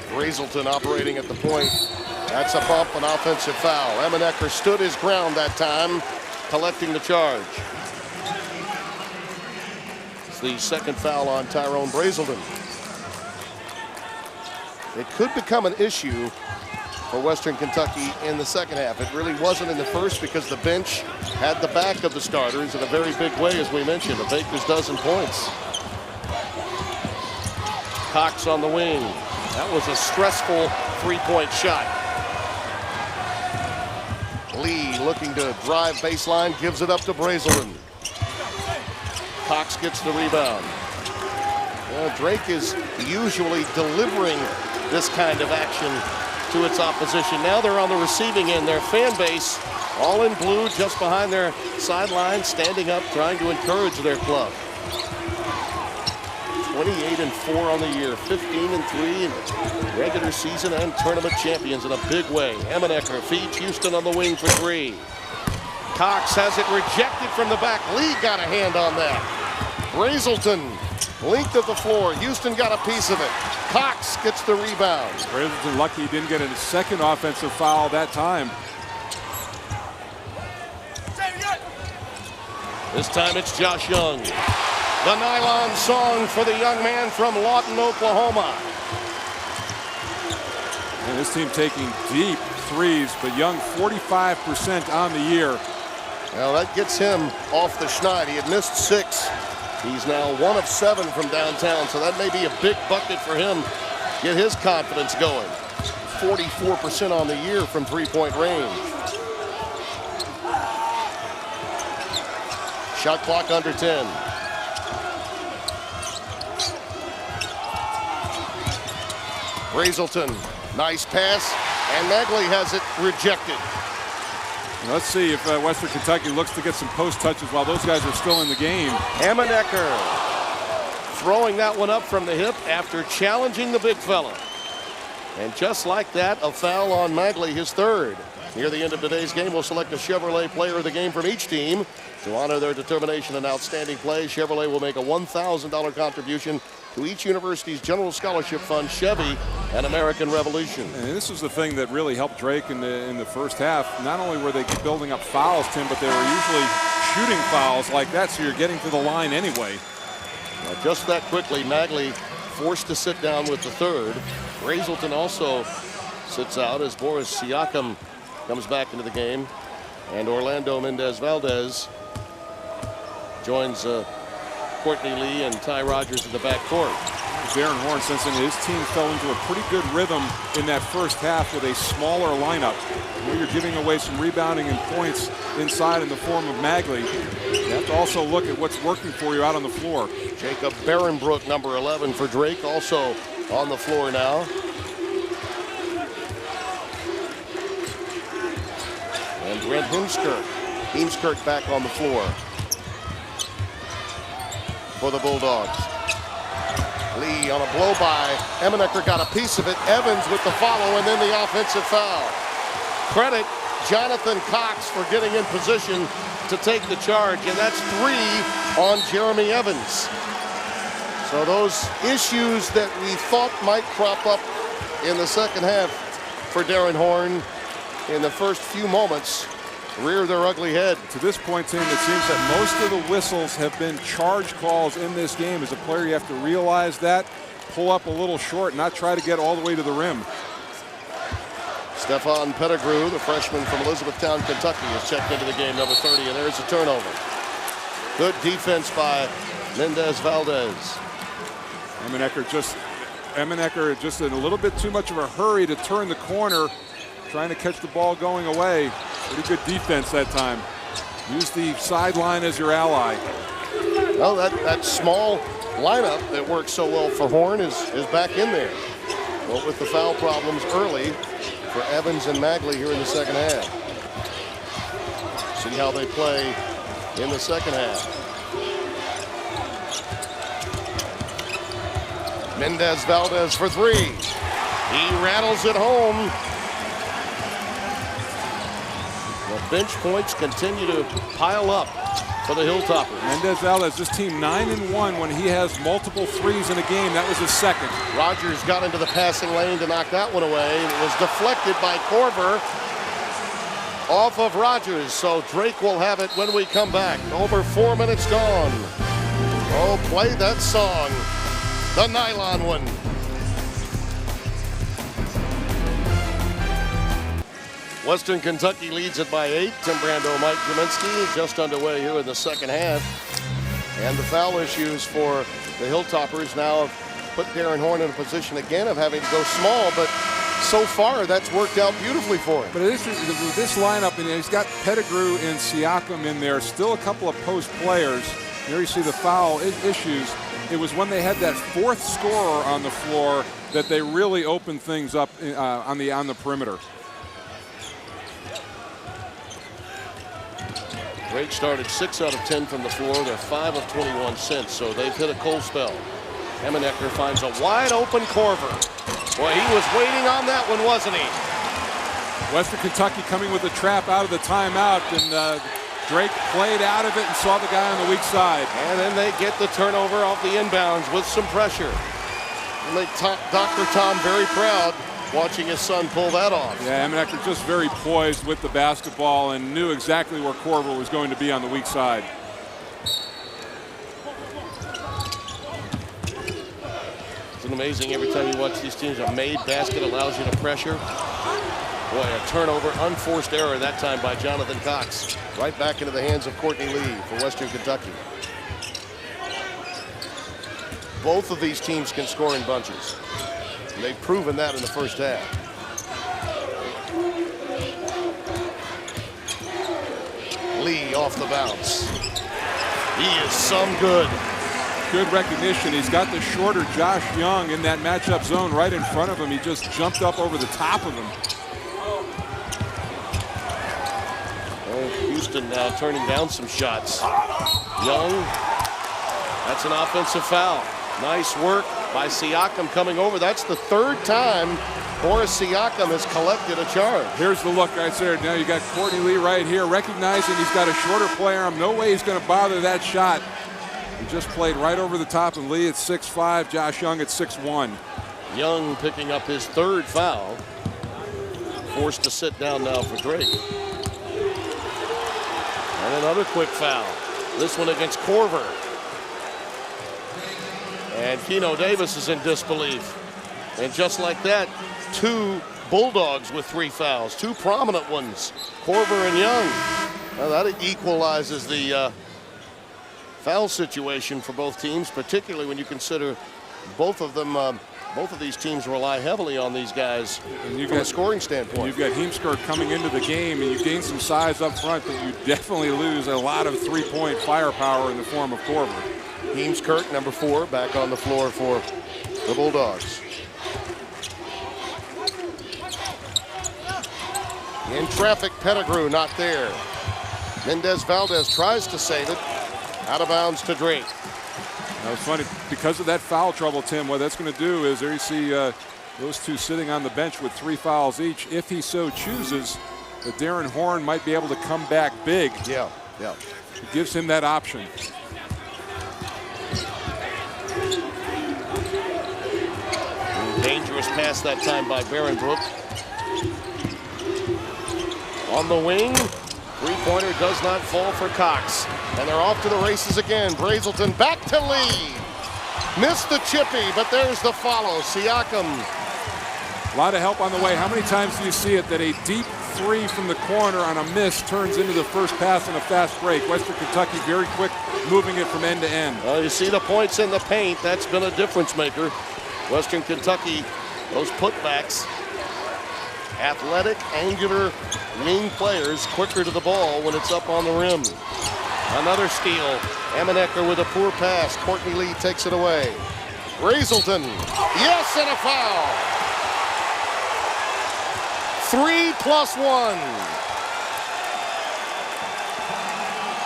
Brazelton operating at the point. That's a bump, an offensive foul. Emmenecker stood his ground that time, collecting the charge. It's the second foul on Tyrone Brazelton. It could become an issue for Western Kentucky in the second half. It really wasn't in the first because the bench had the back of the starters in a very big way, as we mentioned, a baker's dozen points. Cox on the wing. That was a stressful three-point shot. Lee looking to drive baseline, gives it up to Brazelton. Cox gets the rebound. Drake is usually delivering this kind of action to its opposition. Now they're on the receiving end. Their fan base, all in blue, just behind their sideline, standing up, trying to encourage their club. 28-4 on the year, 15-3 in regular season and tournament champions in a big way. Emmenecker feeds Houston on the wing for 3. Cox has it rejected from the back. Lee got a hand on that. Brazelton, length of the floor. Houston got a piece of it. Cox gets the rebound. Brazelton lucky he didn't get a second offensive foul that time. This time it's Josh Young. The nylon song for the young man from Lawton, Oklahoma. And this team taking deep threes, but Young 45% on the year. Well, that gets him off the schneid. He had missed 6. He's now 1 of 7 from downtown, so that may be a big bucket for him. Get his confidence going. 44% on the year from three-point range. Shot clock under 10. Brazelton, nice pass, and Magley has it rejected. Let's see if Western Kentucky looks to get some post touches while those guys are still in the game. Amenecker throwing that one up from the hip after challenging the big fella. And just like that, a foul on Magley, his third. Near the end of today's game, we'll select a Chevrolet player of the game from each team. To honor their determination and outstanding play, Chevrolet will make a $1,000 contribution to each university's general scholarship fund, Chevy and American Revolution. And this was the thing that really helped Drake in the first half. Not only were they building up fouls, Tim, but they were usually shooting fouls like that, so you're getting to the line anyway. Now, just that quickly, Magley forced to sit down with the third. Brazelton also sits out as Boris Siakam comes back into the game. And Orlando Mendez-Valdez joins Courtney Lee and Ty Rogers in the backcourt. Darren Horn, since his team fell into a pretty good rhythm in that first half with a smaller lineup, where you're giving away some rebounding and points inside in the form of Magley. You have to also look at what's working for you out on the floor. Jacob Barrenbrook, number 11 for Drake, also on the floor now. And Brent Heemskirk back on the floor for the Bulldogs. Lee on a blow by. Amenecker got a piece of it. Evans with the follow, and then the offensive foul. Credit Jonathan Cox for getting in position to take the charge, and that's 3 on Jeremy Evans. So those issues that we thought might crop up in the second half for Darren Horn in the first few moments rear their ugly head. To this point, Tim, it seems that most of the whistles have been charge calls in this game. As a player, you have to realize that, pull up a little short, not try to get all the way to the rim. Stephon Pettigrew, the freshman from Elizabethtown, Kentucky, is checked into the game, number 30, and there's a turnover. Good defense by Mendez-Valdez. Amenecker just in a little bit too much of a hurry to turn the corner, trying to catch the ball going away. Pretty good defense that time. Use the sideline as your ally. Well, that small lineup that worked so well for Horn is back in there. But with the foul problems early for Evans and Magley here in the second half. See how they play in the second half. Mendez-Valdez for 3. He rattles it home. The bench points continue to pile up for the Hilltoppers. Mendez-Valdez, this team 9-1 when he has multiple threes in a game. That was his second. Rogers got into the passing lane to knock that one away. It was deflected by Korver off of Rogers. So Drake will have it when we come back. Over 4 minutes gone. Oh, play that song. The nylon one. Western Kentucky leads it by 8. Tim Brando, Mike Gminski just underway here in the second half. And the foul issues for the Hilltoppers now have put Darren Horn in a position again of having to go small, but so far that's worked out beautifully for him. But this lineup, and he's got Pettigrew and Siakam in there, still a couple of post players. There you see the foul issues. It was when they had that fourth scorer on the floor that they really opened things up on the perimeter. Drake started 6 out of 10 from the floor. They're 5 of 21 since, so they've hit a cold spell. Amenecker finds a wide open Korver. Boy, he was waiting on that one, wasn't he? Western Kentucky coming with a trap out of the timeout, and Drake played out of it and saw the guy on the weak side. And then they get the turnover off the inbounds with some pressure. Make Dr. Tom very proud watching his son pull that off. Yeah, Amenecker just very poised with the basketball and knew exactly where Korver was going to be on the weak side. It's amazing every time you watch these teams. A made basket allows you to pressure. Boy, a turnover, unforced error that time by Jonathan Cox. Right back into the hands of Courtney Lee for Western Kentucky. both of these teams can score in bunches. And they've proven that in the first half. Lee off the bounce. He is some good. Good recognition. He's got the shorter Josh Young in that matchup zone right in front of him. He just jumped up over the top of him. Oh, Houston now turning down some shots. Young, that's an offensive foul. Nice work by Siakam coming over. That's the third time Boris Siakam has collected a charge. Here's the look right there. Now you got Courtney Lee right here, recognizing he's got a shorter player. No way he's going to bother that shot. He just played right over the top of Lee at 6'5", Josh Young at 6'1". Young picking up his third foul. Forced to sit down now for Drake. And another quick foul. This one against Korver. And Keno Davis is in disbelief. And just like that, 2 Bulldogs with 3 fouls. 2 prominent ones, Korver and Young. Now that equalizes the foul situation for both teams, particularly when you consider both of them. Both of these teams rely heavily on these guys from a scoring standpoint. You've got Heemskerk coming into the game, and you gain some size up front, but you definitely lose a lot of three-point firepower in the form of Korver. Heemskerk, number 4, back on the floor for the Bulldogs. In traffic, Pettigrew not there. Mendez Valdez tries to save it. Out of bounds to Drake. That was funny. Because of that foul trouble, Tim, what that's going to do is there you see those 2 sitting on the bench with 3 fouls each. If he so chooses, that Darren Horn might be able to come back big. Yeah. It gives him that option. Dangerous pass that time by Barenbrook. On the wing. 3-pointer does not fall for Cox. And they're off to the races again. Brazelton back to Lee. Missed the chippy, but there's the follow. Siakam. A lot of help on the way. How many times do you see it that a deep 3 from the corner on a miss turns into the first pass on a fast break? Western Kentucky very quick moving it from end to end. Well, you see the points in the paint. That's been a difference maker. Western Kentucky, those putbacks. Athletic, angular wing players quicker to the ball when it's up on the rim. Another steal. Amenecker with a poor pass. Courtney Lee takes it away. Brazelton. Yes, and a foul. 3+1.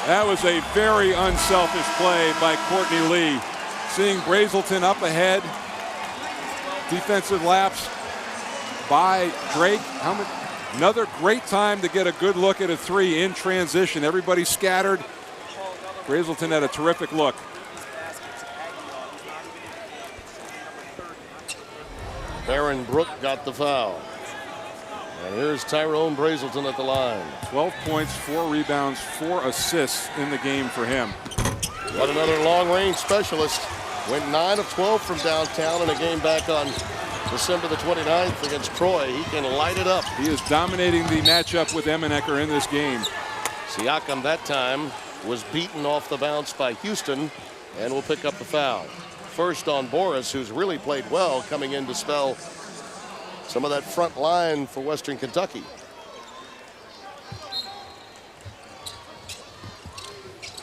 That was a very unselfish play by Courtney Lee. Seeing Brazelton up ahead. Defensive lapse by Drake. Another great time to get a good look at a 3 in transition. Everybody scattered. Brazelton had a terrific look. Barenbrook got the foul. And here's Tyrone Brazelton at the line. 12 points, 4 rebounds, 4 assists in the game for him. But another long-range specialist. Went 9 of 12 from downtown in a game back on December the 29th against Troy. He can light it up. He is dominating the matchup with Amenecker in this game. Siakam that time was beaten off the bounce by Houston and will pick up the foul. First on Boris, who's really played well coming in to spell some of that front line for Western Kentucky.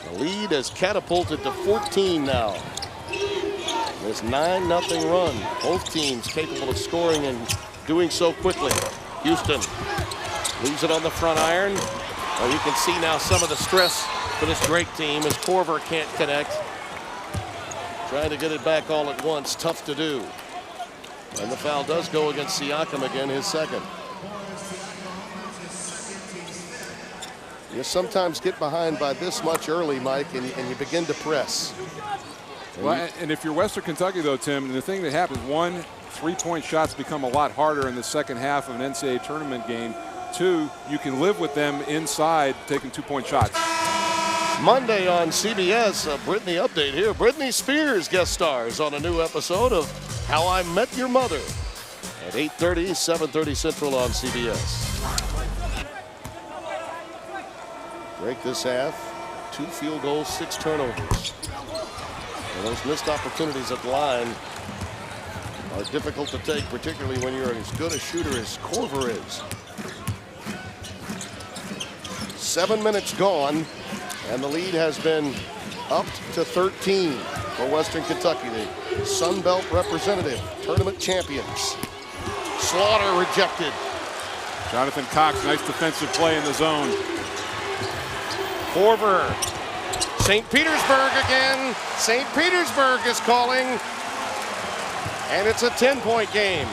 The lead has catapulted to 14 now. This 9-0 run. Both teams capable of scoring and doing so quickly. Houston leaves it on the front iron. Well, you can see now some of the stress for this Drake team as Korver can't connect. Trying to get it back all at once. Tough to do. And the foul does go against Siakam again, his second. You sometimes get behind by this much early, Mike, and you begin to press. Well, and if you're Western Kentucky, though, Tim, the thing that happens, 1, 3-point shots become a lot harder in the second half of an NCAA tournament game. 2, you can live with them inside taking 2-point shots. Monday on CBS, a Britney update here. Britney Spears guest stars on a new episode of How I Met Your Mother at 8:30, 7:30 Central on CBS. Drake this half, 2 field goals, 6 turnovers. And those missed opportunities at the line are difficult to take, particularly when you're as good a shooter as Korver is. 7 minutes gone, and the lead has been upped to 13 for Western Kentucky, the Sun Belt representative, tournament champions. Slaughter rejected. Jonathan Cox, nice defensive play in the zone. Korver. St. Petersburg again. St. Petersburg is calling. And it's a 10-point game.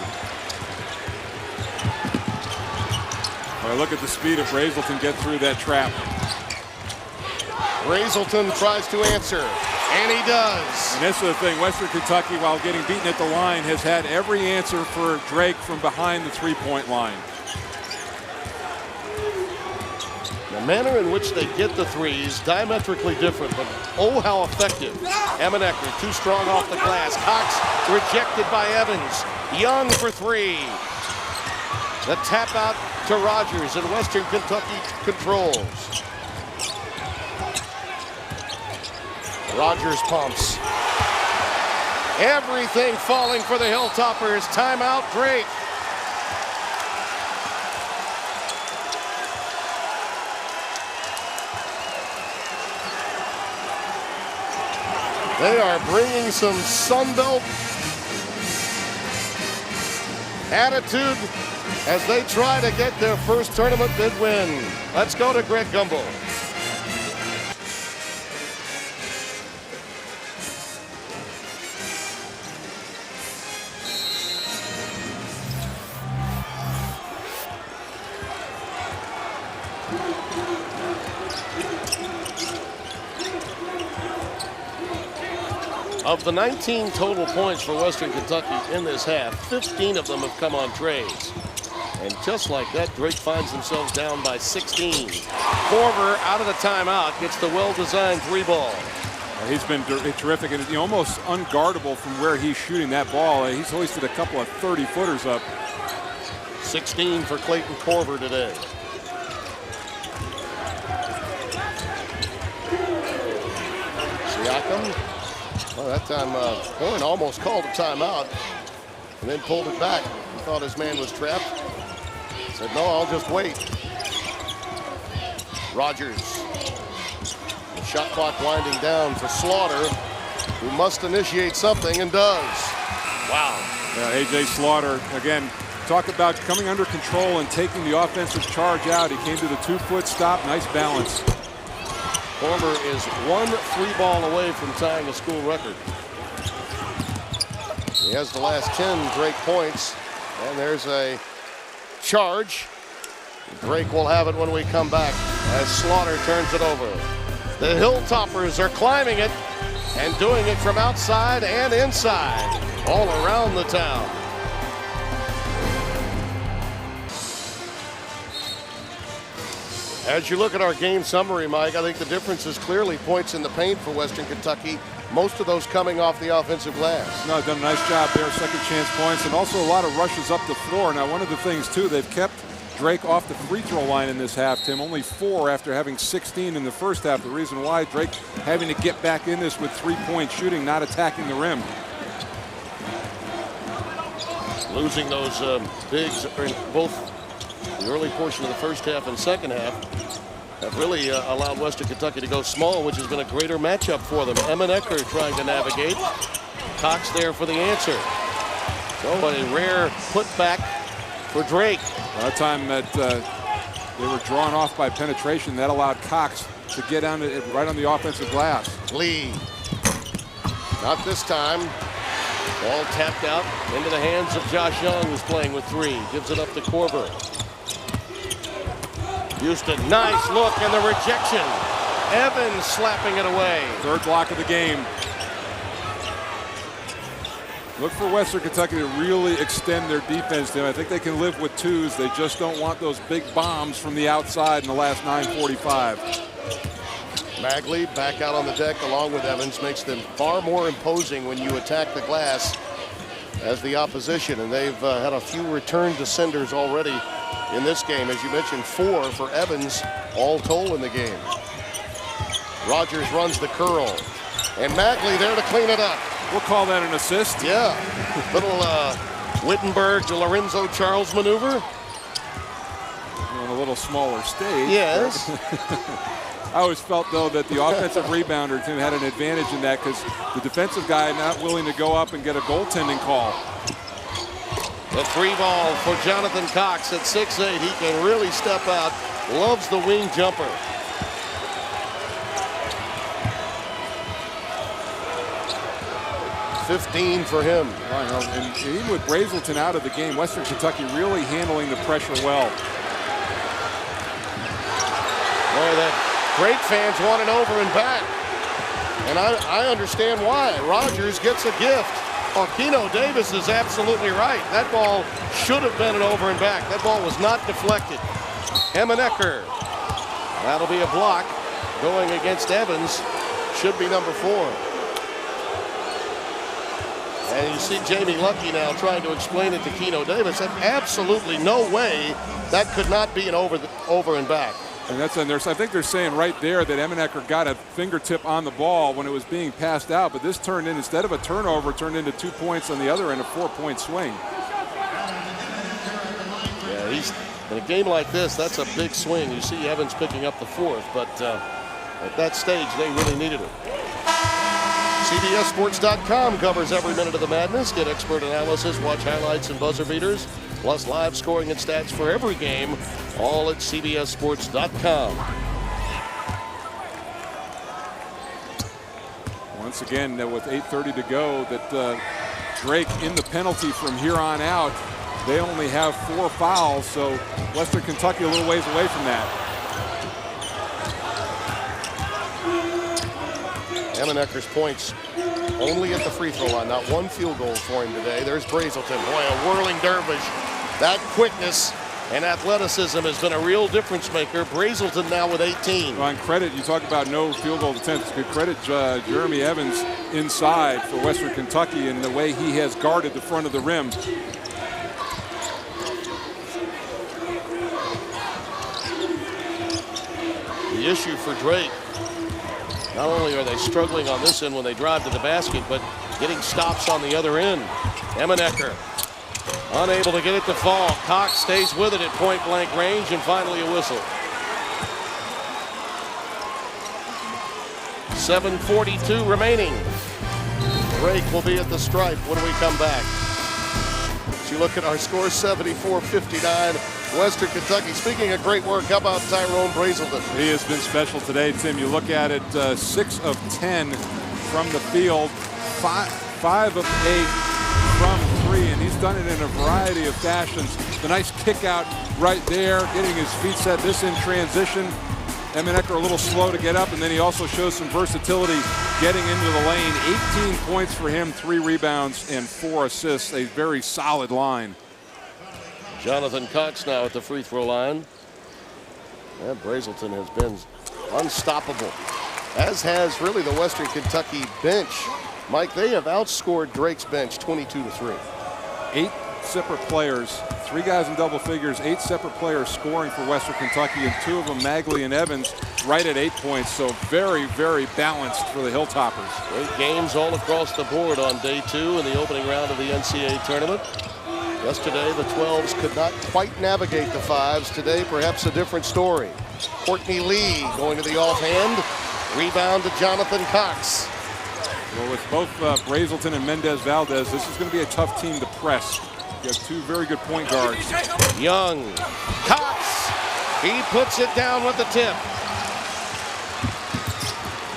All right, look at the speed of Brazelton get through that trap. Brazelton tries to answer, and he does. And this is the thing, Western Kentucky, while getting beaten at the line, has had every answer for Drake from behind the three-point line. The manner in which they get the threes, diametrically different, but oh, how effective. Emenecker, too strong off the glass. Cox rejected by Evans. Young for three. The tap out to Rogers, and Western Kentucky controls. Rogers pumps. Everything falling for the Hilltoppers. Timeout, Drake. They are bringing some Sun Belt attitude as they try to get their first tournament bid win. Let's go to Greg Gumbel. Of the 19 total points for Western Kentucky in this half, 15 of them have come on trades. And just like that, Drake finds themselves down by 16. Korver out of the timeout gets the well-designed three ball. He's been terrific and almost unguardable from where he's shooting that ball. He's hoisted a couple of 30-footers up. 16 for Clayton Korver today. Siakam. Well, that time Horn almost called a timeout and then pulled it back. He thought his man was trapped. Said, no, I'll just wait. Rogers. The shot clock winding down for Slaughter, who must initiate something and does. Wow. Yeah, A.J. Slaughter, again, talk about coming under control and taking the offensive charge out. He came to the 2-foot stop. Nice balance. Korver is one free ball away from tying a school record. He has the last 10 Drake points, and there's a charge. Drake will have it when we come back as Slaughter turns it over. The Hilltoppers are climbing it and doing it from outside and inside, all around the town. As you look at our game summary, Mike, I think the difference is clearly points in the paint for Western Kentucky. Most of those coming off the offensive glass. No, done a nice job there, second chance points, and also a lot of rushes up the floor. Now, one of the things, too, they've kept Drake off the free throw line in this half, Tim. Only 4 after having 16 in the first half. The reason why Drake having to get back in this with three-point shooting, not attacking the rim. Losing those bigs in both the early portion of the first half and second half have really allowed Western Kentucky to go small, which has been a greater matchup for them. Emenecker trying to navigate. Cox there for the answer. So a rare putback for Drake. By the time that they were drawn off by penetration, that allowed Cox to get on it right on the offensive glass. Lee. Not this time. Ball tapped out into the hands of Josh Young, who's playing with 3. Gives it up to Korver. Houston, nice look, and the rejection. Evans slapping it away. Third block of the game. Look for Western Kentucky to really extend their defense, Tim. I think they can live with 2s. They just don't want those big bombs from the outside in the last 9:45. Magley back out on the deck along with Evans makes them far more imposing when you attack the glass as the opposition. And they've had a few return descenders already in this game. As you mentioned, 4 for Evans, all told in the game. Rogers runs the curl. And Magley there to clean it up. We'll call that an assist. Yeah. Little Wittenberg to Lorenzo Charles maneuver. On a little smaller stage. Yes. I always felt, though, that the offensive rebounder, Tim, had an advantage in that because the defensive guy not willing to go up and get a goaltending call. The free ball for Jonathan Cox at 6'8". He can really step out. Loves the wing jumper. $15 for him. And even with Brazelton out of the game, Western Kentucky really handling the pressure well. Boy, that Drake fans want an over and back. And I understand why. Rogers gets a gift. Keno Davis is absolutely right. That ball should have been an over and back. That ball was not deflected. Emanecker. That'll be a block going against Evans. Should be number 4. And you see Jamie Luckey now trying to explain it to Keno Davis. And absolutely no way that could not be an over and back. And that's in there. So I think they're saying right there that Emanecker got a fingertip on the ball when it was being passed out, but this turned in, instead of a turnover, turned into 2 points on the other end, a 4-point swing. Yeah, he's in a game like this, that's a big swing. You see Evans picking up the 4th, but at that stage, they really needed it. CBSSports.com covers every minute of the madness. Get expert analysis, watch highlights and buzzer beaters, plus live scoring and stats for every game, all at CBSSports.com. Once again, with 8:30 to go, that Drake in the penalty from here on out. They only have 4 fouls, so Western Kentucky a little ways away from that. Emanecker's points only at the free throw line. Not one field goal for him today. There's Brazelton. Boy, a whirling dervish. That quickness and athleticism has been a real difference maker. Brazelton now with 18. On credit, you talk about no field goal attempts. Good credit Jeremy Evans inside for Western Kentucky and the way he has guarded the front of the rim. The issue for Drake, not only are they struggling on this end when they drive to the basket, but getting stops on the other end. Emanecker unable to get it to fall. Cox stays with it at point blank range, and finally a whistle. 7:42 remaining. Drake will be at the stripe when we come back. As you look at our score, 74-59. Western Kentucky. Speaking of great work, how about Tyrone Brazelton? He has been special today, Tim. You look at it, 6 of 10 from the field, 5 of 8 from 3, and he's done it in a variety of fashions. The nice kick out right there, getting his feet set, this in transition. Emanecker a little slow to get up, and then he also shows some versatility getting into the lane. 18 points for him, 3 rebounds and 4 assists, a very solid line. Jonathan Cox now at the free throw line. And Brazelton has been unstoppable, as has really the Western Kentucky bench. Mike, they have outscored Drake's bench 22-3. 8 separate players, 3 guys in double figures, 8 separate players scoring for Western Kentucky, and 2 of them, Magley and Evans, right at 8 points. So very, very balanced for the Hilltoppers. Great games all across the board on day 2 in the opening round of the NCAA tournament. Yesterday, the 12s could not quite navigate the 5s. Today, perhaps a different story. Courtney Lee going to the offhand. Rebound to Jonathan Cox. Well, with both Brazelton and Mendez Valdez, this is going to be a tough team to press. You have 2 very good point guards. Young. Cox. He puts it down with the tip.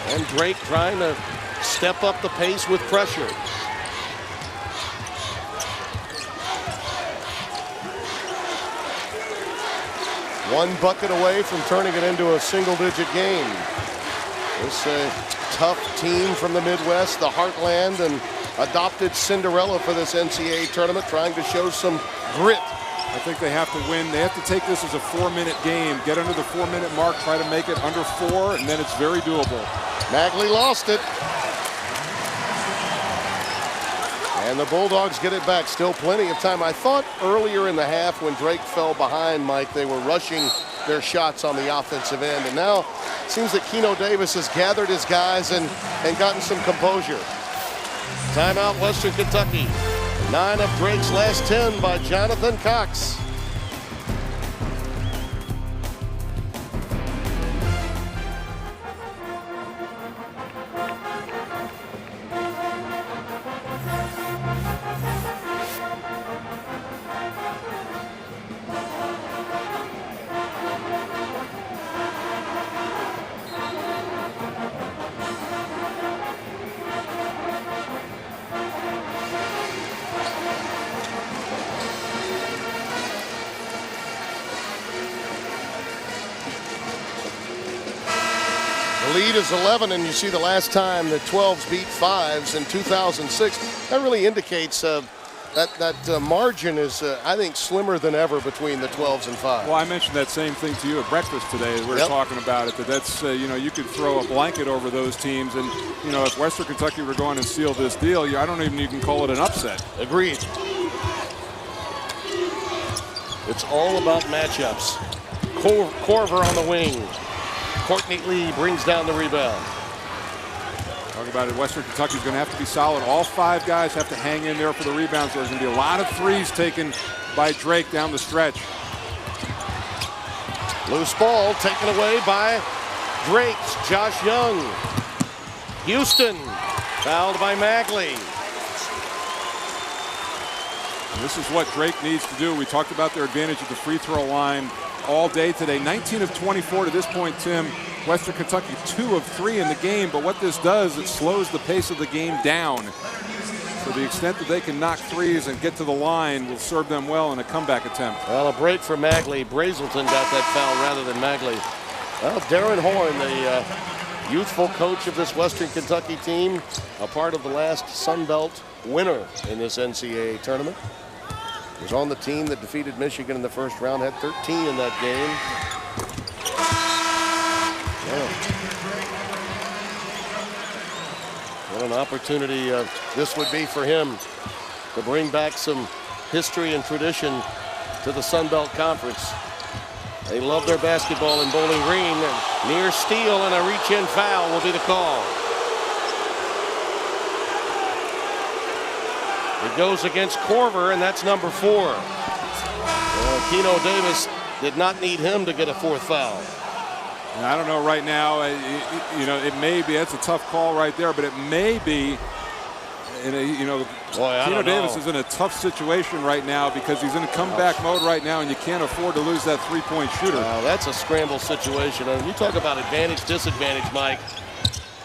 And Drake trying to step up the pace with pressure. One bucket away from turning it into a single-digit game. This tough team from the Midwest, the heartland, and adopted Cinderella for this NCAA tournament, trying to show some grit. I think they have to win. They have to take this as a 4-minute game, get under the 4-minute mark, try to make it under 4, and then it's very doable. Magley lost it. And the Bulldogs get it back. Still plenty of time. I thought earlier in the half when Drake fell behind, Mike, they were rushing their shots on the offensive end. And now seems that Keno Davis has gathered his guys and gotten some composure. Timeout, Western Kentucky. 9 of Drake's last 10 by Jonathan Cox. Lead is 11, and you see the last time the 12s beat 5s in 2006. That really indicates that margin is, I think, slimmer than ever between the 12s and 5s. Well, I mentioned that same thing to you at breakfast today as we were talking about it, that's, you could throw a blanket over those teams. And, if Western Kentucky were going to seal this deal, I don't even you can call it an upset. Agreed. It's all about matchups. Corver on the wing. Courtney Lee brings down the rebound. Talk about it. Western Kentucky's going to have to be solid. All 5 guys have to hang in there for the rebounds. There's going to be a lot of threes taken by Drake down the stretch. Loose ball taken away by Drake's Josh Young. Houston fouled by Magley. And this is what Drake needs to do. We talked about their advantage at the free throw line all day today. 19 of 24 to this point, Tim. Western Kentucky 2 of 3 in the game, but what this does, it slows the pace of the game down. So the extent that they can knock threes and get to the line will serve them well in a comeback attempt. Well, a break for Magley. Brazelton got that foul rather than Magley. Well, Darren Horn, the youthful coach of this Western Kentucky team, a part of the last Sun Belt winner in this NCAA tournament. Was on the team that defeated Michigan in the first round, had 13 in that game. Yeah. What an opportunity this would be for him to bring back some history and tradition to the Sun Belt Conference. They love their basketball in Bowling Green. Near steal and a reach-in foul will be the call. It goes against Corver, and that's number 4. Keno Davis did not need him to get a 4th foul. And I don't know right now, it may be, that's a tough call right there, but it may be, Keno Davis is in a tough situation right now because he's in a comeback mode right now, and you can't afford to lose that 3-point shooter. That's a scramble situation. And you talk about advantage, disadvantage, Mike.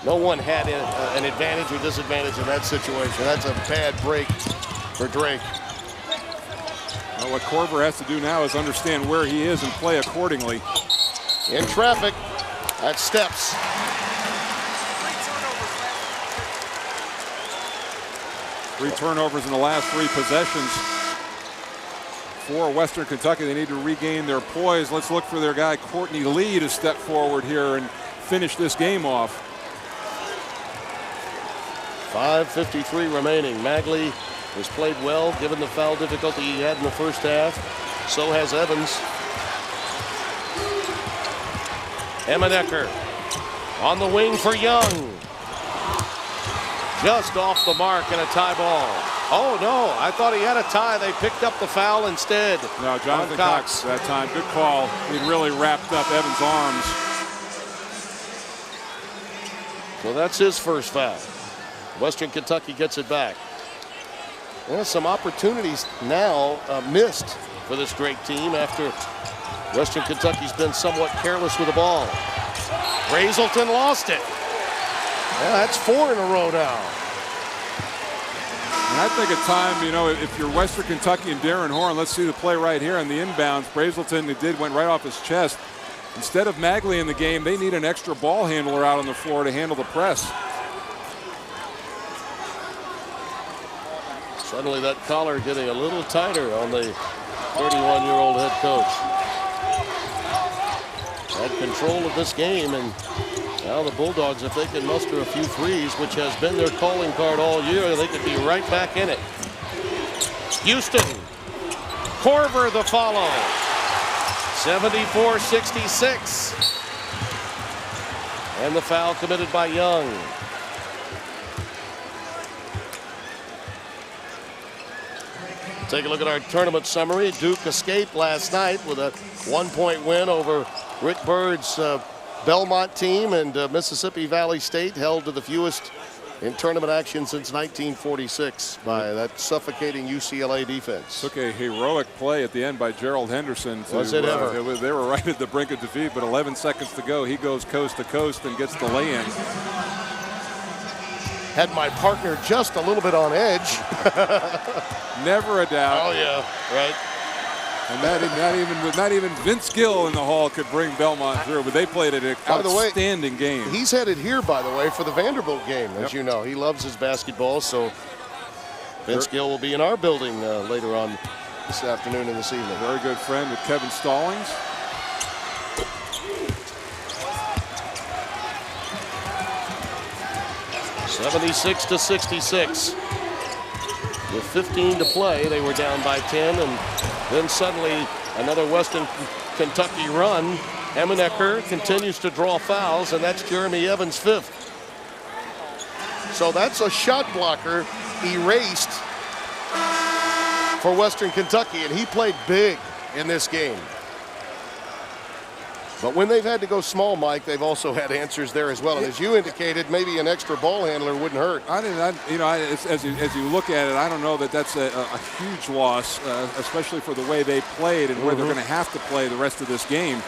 No one had an advantage or disadvantage in that situation. That's a bad break for Drake. Well, what Corver has to do now is understand where he is and play accordingly. In traffic at Steps. Three turnovers in the last 3 possessions for Western Kentucky. They need to regain their poise. Let's look for their guy Courtney Lee to step forward here and finish this game off. 5:53 remaining. Magley has played well given the foul difficulty he had in the first half. So has Evans. Emmenecker on the wing for Young. Just off the mark and a tie ball. Oh no, I thought he had a tie. They picked up the foul instead. No, Jonathan Cox that time. Good call. He really wrapped up Evans' arms. So that's his first foul. Western Kentucky gets it back. Well, some opportunities now missed for this Drake team after Western Kentucky's been somewhat careless with the ball. Brazelton lost it. Yeah, that's 4 in a row now. And I think at time, if you're Western Kentucky and Darren Horn, let's see the play right here on the inbounds. Brazelton, went right off his chest. Instead of Magley in the game, they need an extra ball handler out on the floor to handle the press. Suddenly that collar getting a little tighter on the 31-year-old head coach. Had control of this game, and now the Bulldogs, if they can muster a few threes, which has been their calling card all year, they could be right back in it. Houston, Corver the follow. 74-66. And the foul committed by Young. Take a look at our tournament summary. Duke escaped last night with a 1-point win over Rick Byrd's Belmont team, and Mississippi Valley State held to the fewest in tournament action since 1946 by that suffocating UCLA defense. Took a heroic play at the end by Gerald Henderson. Was it ever? They were right at the brink of defeat, but 11 seconds to go. He goes coast to coast and gets the lay-in. Had my partner just a little bit on edge. Never a doubt. Oh, yeah, right. And not even Vince Gill in the hall could bring Belmont through, but they played an outstanding game. He's headed here, by the way, for the Vanderbilt game, as you know. He loves his basketball, so Vince Gill will be in our building later on this afternoon and this evening. Very good friend with Kevin Stallings. (76-66). With 15 to play, they were down by 10, and then suddenly another Western Kentucky run. Emenecker continues to draw fouls, and that's Jeremy Evans' 5th. So that's a shot blocker erased for Western Kentucky, and he played big in this game. But when they've had to go small, Mike, they've also had answers there as well. And as you indicated, maybe an extra ball handler wouldn't hurt. As you look at it, I don't know that that's a huge loss, especially for the way they played and where they're going to have to play the rest of this game.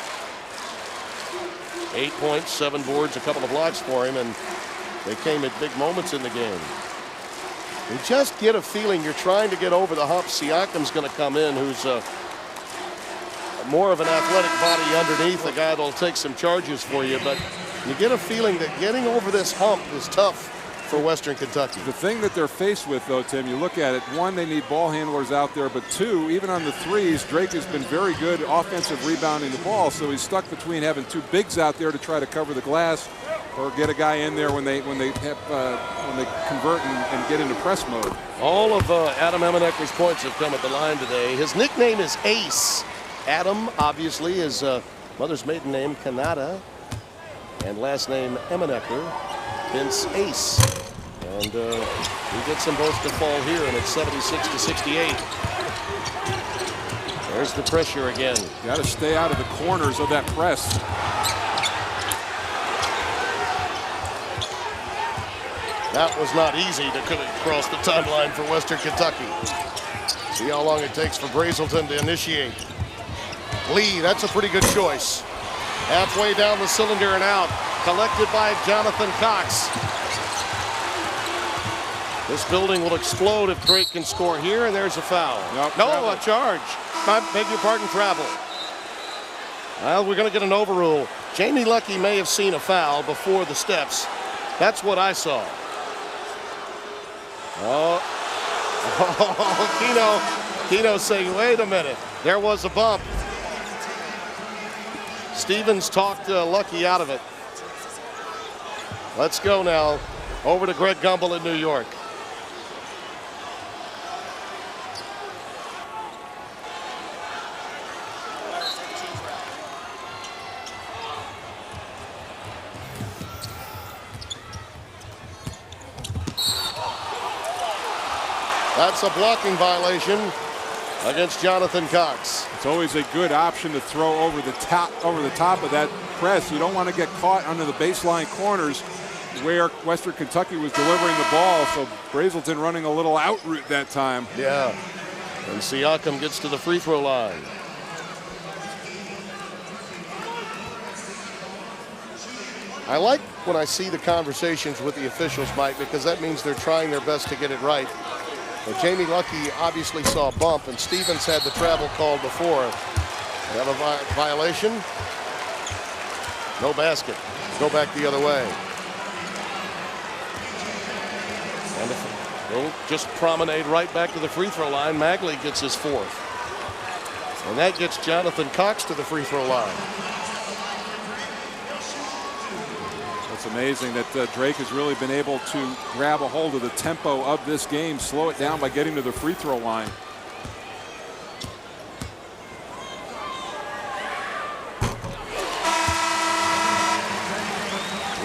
8 points, 7 boards, a couple of blocks for him, and they came at big moments in the game. You just get a feeling you're trying to get over the hump. Siakam's going to come in, who's more of an athletic body underneath, a guy that'll take some charges for you, but you get a feeling that getting over this hump is tough for Western Kentucky. The thing that they're faced with, though, Tim, you look at it, one, they need ball handlers out there, but two, even on the threes, Drake has been very good offensive rebounding the ball, so he's stuck between having two bigs out there to try to cover the glass or get a guy in there when they convert and get into press mode. All of Adam Emenecker's points have come at the line today. His nickname is Ace. Adam, obviously, his mother's maiden name, Kanata, and last name Emenecker, hence Ace. And he gets them both to fall here, and it's 76-68. There's the pressure again. Got to stay out of the corners of that press. That was not easy to cross the timeline for Western Kentucky. See how long it takes for Brazelton to initiate. Lee, that's a pretty good choice. Halfway down the cylinder and out. Collected by Jonathan Cox. This building will explode if Drake can score here, and there's a foul. Travel. A charge. I beg your pardon, travel. Well, we're going to get an overrule. Jamie Lucky may have seen a foul before the steps. That's what I saw. Keno saying, wait a minute, there was a bump. Stevens talked Lucky out of it. Let's go now over to Greg Gumbel in New York. That's a blocking violation against Jonathan Cox. It's always a good option to throw over the top of that press. You don't want to get caught under the baseline corners where Western Kentucky was delivering the ball. So Brazelton running a little out route that time. Yeah. And Siakam gets to the free throw line. I like when I see the conversations with the officials, Mike, because that means they're trying their best to get it right. But Jamie Lucky obviously saw a bump, and Stevens had the travel called before. They have a violation. No basket. Go back the other way. And they'll just promenade right back to the free throw line. Magley gets his 4th. And that gets Jonathan Cox to the free throw line. It's amazing that Drake has really been able to grab a hold of the tempo of this game, slow it down by getting to the free throw line.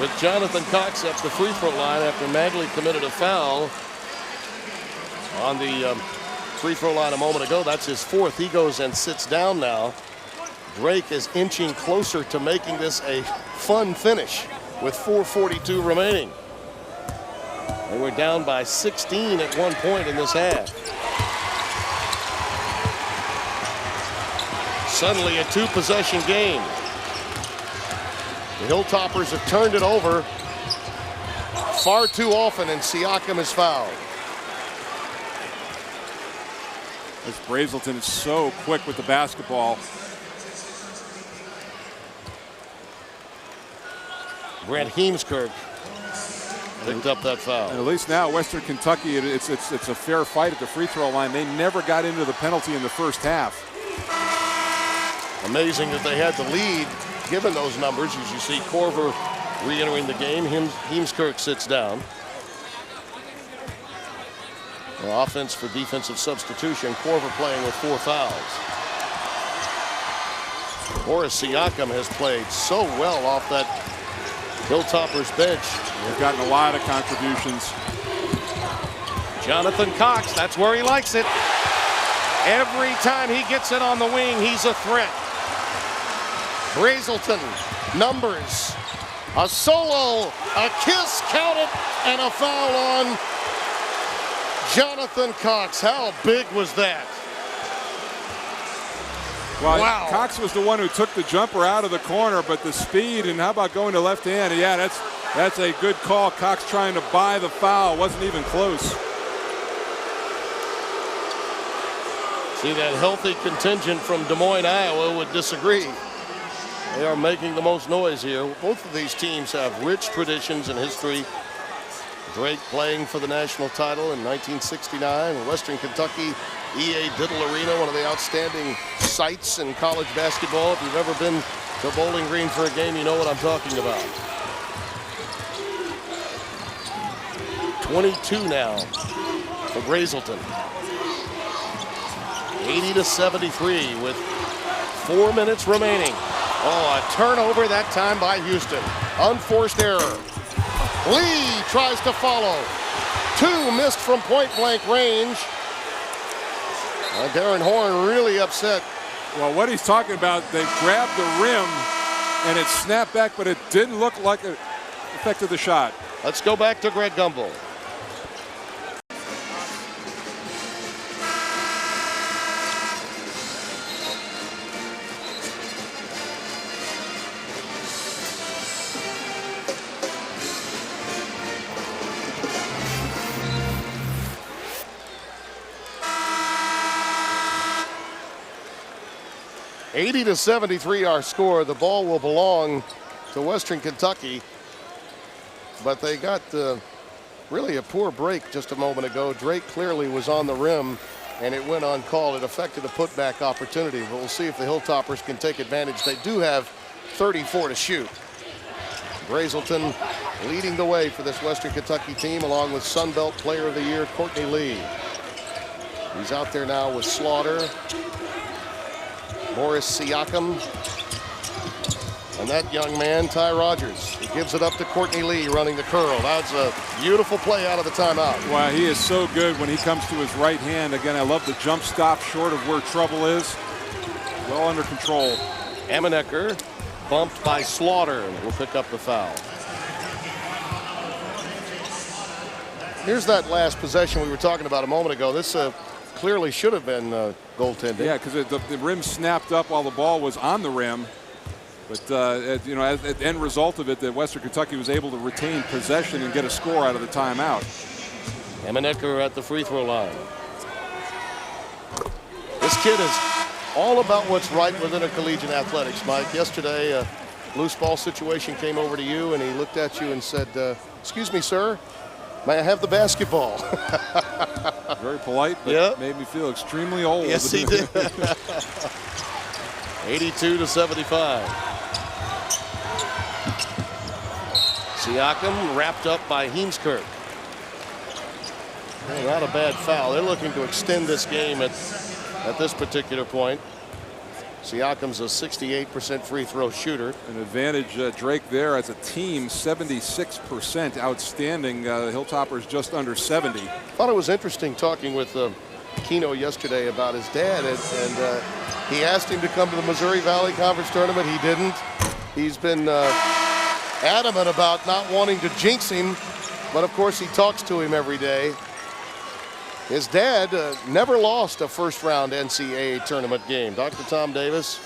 with Jonathan Cox at the free throw line after Magley committed a foul on the free throw line a moment ago. That's his fourth. He goes and sits down now. Drake is inching closer to making this a fun finish with 4:42 remaining. They were down by 16 at one point in this half. Suddenly a two-possession game. The Hilltoppers have turned it over far too often, and Siakam is fouled. This Brazelton is so quick with the basketball. Brent Heemskirk picked up that foul. And at least now Western Kentucky, it's a fair fight at the free throw line. They never got into the penalty in the first half. Amazing that they had the lead given those numbers. As you see Korver re-entering the game. Heemskirk sits down. Offense for defensive substitution. Korver playing with 4 fouls. Boris Siakam has played so well off that Hilltoppers bench. They've gotten a lot of contributions. Jonathan Cox, that's where he likes it. Every time he gets it on the wing, he's a threat. Brazelton, numbers, a solo, a kiss counted, and a foul on Jonathan Cox. How big was that? Well, wow. Cox was the one who took the jumper out of the corner, but the speed, and how about going to left hand? Yeah, that's a good call. Cox trying to buy the foul. Wasn't even close. See, that healthy contingent from Des Moines, Iowa would disagree. They are making the most noise here. Both of these teams have rich traditions and history. Drake playing for the national title in 1969. Western Kentucky, E.A. Diddle Arena, one of the outstanding sights in college basketball. If you've ever been to Bowling Green for a game, you know what I'm talking about. 22 now for Brazelton. 80-73 with 4 minutes remaining. Oh, a turnover that time by Houston. Unforced error. Lee tries to follow. 2 missed from point-blank range. Darren Horn really upset. Well, what he's talking about, they grabbed the rim and it snapped back, but it didn't look like it affected the shot. Let's go back to Greg Gumbel. .80-73 our score. The ball will belong to Western Kentucky, but they got really a poor break just a moment ago. Drake clearly was on the rim and it went uncalled. It affected a putback opportunity, but we'll see if the Hilltoppers can take advantage. They do have 34 to shoot. Brazelton leading the way for this Western Kentucky team, along with Sun Belt Player of the Year Courtney Lee. He's out there now with Slaughter, Boris Siakam, and that young man, Ty Rogers. He gives it up to Courtney Lee running the curl. That's a beautiful play out of the timeout. Wow, he is so good when he comes to his right hand. Again, I love the jump stop short of where trouble is. Well under control. Amenecker bumped by Slaughter and will pick up the foul. Here's that last possession we were talking about a moment ago. This clearly should have been goaltending. Yeah, because the rim snapped up while the ball was on the rim. But, you know, as the end result of it, that Western Kentucky was able to retain possession and get a score out of the timeout. Amenecker at the free throw line. This kid is all about what's right within collegiate athletics, Mike. Yesterday, a loose ball situation came over to you, and he looked at you and said, excuse me, sir, may I have the basketball? Very polite, but made me feel extremely old. Yes, he did. 82-75. Siakam wrapped up by Heemskirk. Well, not a bad foul. They're looking to extend this game at this particular point. Siakam's a 68% free throw shooter. An advantage, Drake there as a team, 76%. Outstanding. Hilltoppers just under 70. Thought it was interesting talking with Keno yesterday about his dad, and he asked him to come to the Missouri Valley Conference tournament. He didn't. He's been adamant about not wanting to jinx him, but of course he talks to him every day. His dad never lost a first-round NCAA tournament game. Dr. Tom Davis,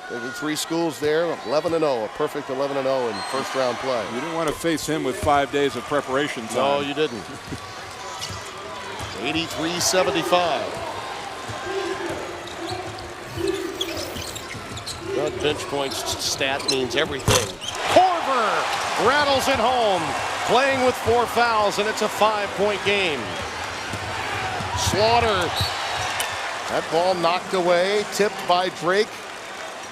the 3 schools there, 11-0, a perfect 11-0 in first-round play. You didn't want to face him with 5 days of preparation time. No, you didn't. 83-75. That bench points stat means everything. Korver rattles it home, playing with 4 fouls, and it's a 5-point game. Slaughter, that ball knocked away, tipped by Drake.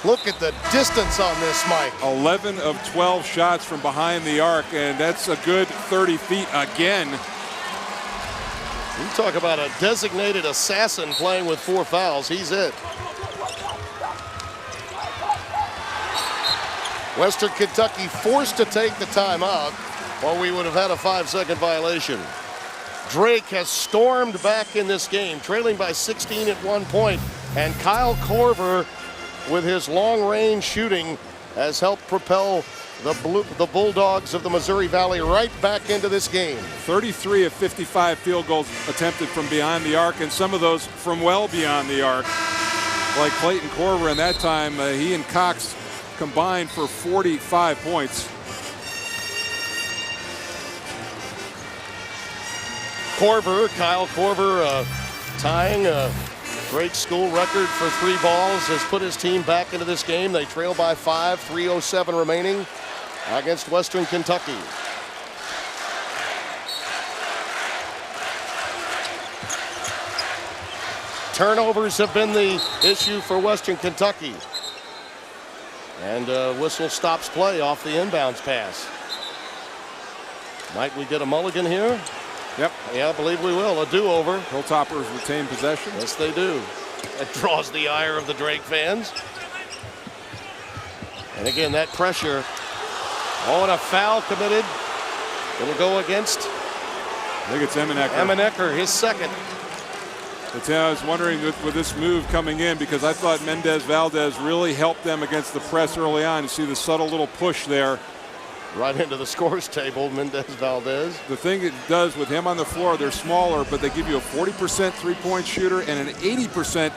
Look at the distance on this, Mike. 11 of 12 shots from behind the arc, and that's a good 30 feet again. You talk about a designated assassin playing with 4 fouls. He's it. Western Kentucky forced to take the timeout, or we would have had a 5-second violation. Drake has stormed back in this game, trailing by 16 at one point, and Kyle Korver, with his long-range shooting, has helped propel the Bulldogs of the Missouri Valley right back into this game. 33 of 55 field goals attempted from beyond the arc, and some of those from well beyond the arc. Like Clayton Korver, in that time, he and Cox combined for 45 points. Kyle Korver, tying a great school record for 3 balls, has put his team back into this game. They trail by 5, 3:07 remaining against Western Kentucky. Turnovers have been the issue for Western Kentucky. And whistle stops play off the inbounds pass. Might we get a mulligan here? Yep. Yeah, I believe we will. A do-over. Hilltoppers retain possession. Yes, they do. That draws the ire of the Drake fans. And again, that pressure. Oh, and a foul committed. It'll go against, I think it's Emmenecker. Emmenecker, his second. But I was wondering with this move coming in, because I thought Mendez Valdez really helped them against the press early on. You see the subtle little push there. Right into the scores table, Mendez Valdez. The thing it does with him on the floor, they're smaller, but they give you a 40% three-point shooter and an 80%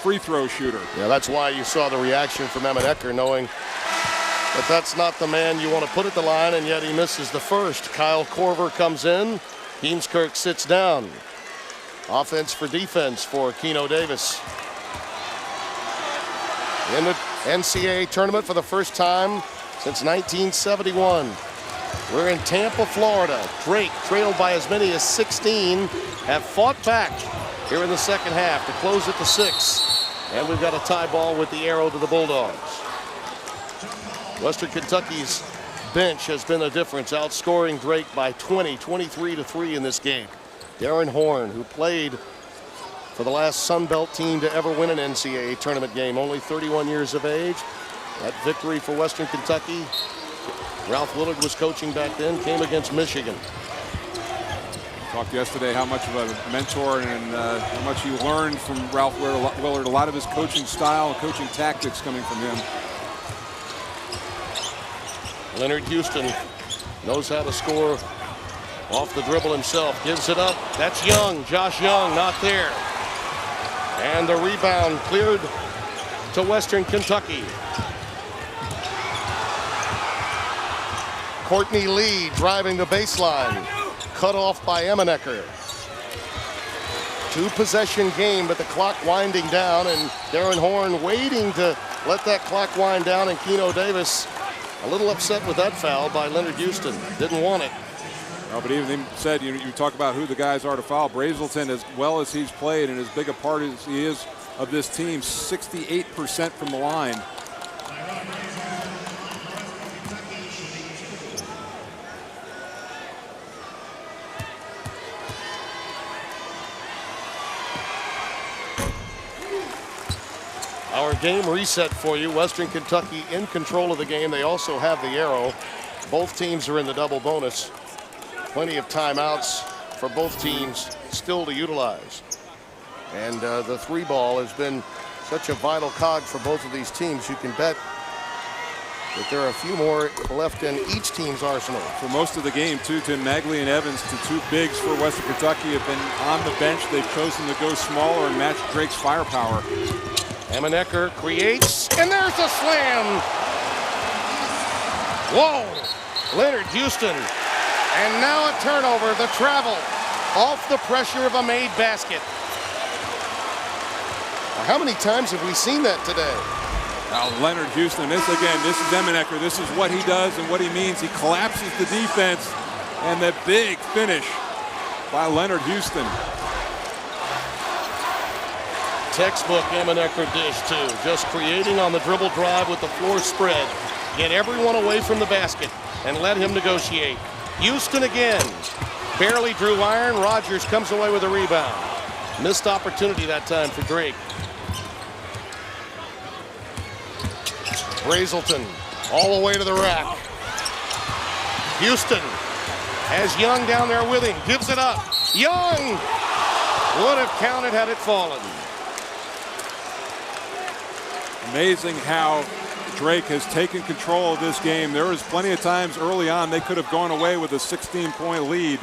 free throw shooter. Yeah, that's why you saw the reaction from Emmenecker, knowing that that's not the man you want to put at the line, and yet he misses the first. Kyle Korver comes in. Heemskirk sits down. Offense for defense for Keno Davis. In the NCAA tournament for the first time since 1971. We're in Tampa, Florida. Drake, trailed by as many as 16, have fought back here in the second half to close it to 6. And we've got a tie ball with the arrow to the Bulldogs. Western Kentucky's bench has been the difference, outscoring Drake by 23-3 in this game. Darren Horn, who played for the last Sun Belt team to ever win an NCAA tournament game, only 31 years of age. That victory for Western Kentucky, Ralph Willard was coaching back then, came against Michigan. Talked yesterday how much of a mentor and how much he learned from Ralph Willard. A lot of his coaching style, coaching tactics coming from him. Leonard Houston knows how to score off the dribble himself, gives it up. That's Young, Josh Young, not there. And the rebound cleared to Western Kentucky. Courtney Lee driving the baseline, cut off by Emmenecker. 2-possession game, but the clock winding down, and Darren Horn waiting to let that clock wind down, and Keno Davis a little upset with that foul by Leonard Houston. Didn't want it. No, but even said, you talk about who the guys are to foul. Brazelton, as well as he's played and as big a part as he is of this team, 68% from the line. Our game reset for you. Western Kentucky in control of the game. They also have the arrow. Both teams are in the double bonus. Plenty of timeouts for both teams still to utilize. And the 3-ball has been such a vital cog for both of these teams. You can bet that there are a few more left in each team's arsenal. For most of the game, too, Tim Magley and Evans, the two bigs for Western Kentucky, have been on the bench. They've chosen to go smaller and match Drake's firepower. Emanecker creates, and there's a slam. Whoa, Leonard Houston. And now a turnover, the travel off the pressure of a made basket. How many times have we seen that today? Now Leonard Houston, this is Emanecker. This is what he does and what he means. He collapses the defense, and the big finish by Leonard Houston. Textbook Emanecker dish, too. Just creating on the dribble drive with the floor spread. Get everyone away from the basket and let him negotiate. Houston again. Barely drew iron. Rogers comes away with a rebound. Missed opportunity that time for Drake. Brazelton all the way to the rack. Houston has Young down there with him. Gives it up. Young would have counted had it fallen. Amazing how Drake has taken control of this game. There was plenty of times early on they could have gone away with a 16-point lead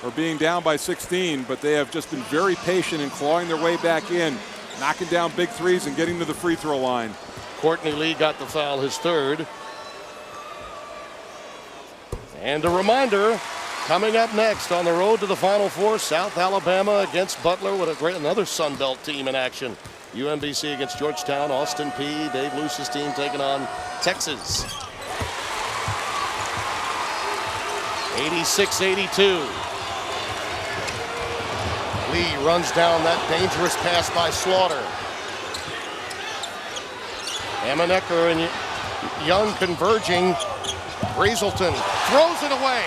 or being down by 16, but they have just been very patient in clawing their way back in, knocking down big threes and getting to the free throw line. Courtney Lee got the foul, his third. And a reminder, coming up next on the road to the Final Four, South Alabama against Butler. What a great, another Sun Belt team in action. UMBC against Georgetown, Austin Peay, Dave Luce's team taking on Texas. 86-82. Lee runs down that dangerous pass by Slaughter. Emanecker and Young converging. Brazelton throws it away.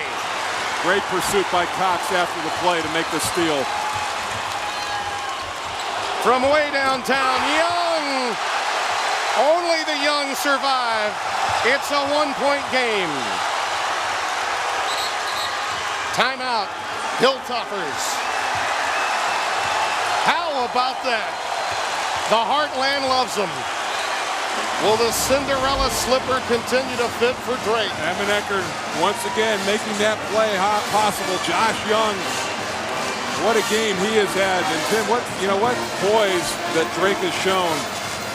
Great pursuit by Cox after the play to make the steal. From way downtown, Young. Only the Young survive. It's a one-point game. Timeout, Hilltoppers. How about that? The Heartland loves them. Will the Cinderella slipper continue to fit for Drake? Emanecker once again making that play possible. Josh Young, what a game he has had. And Tim, what poise that Drake has shown,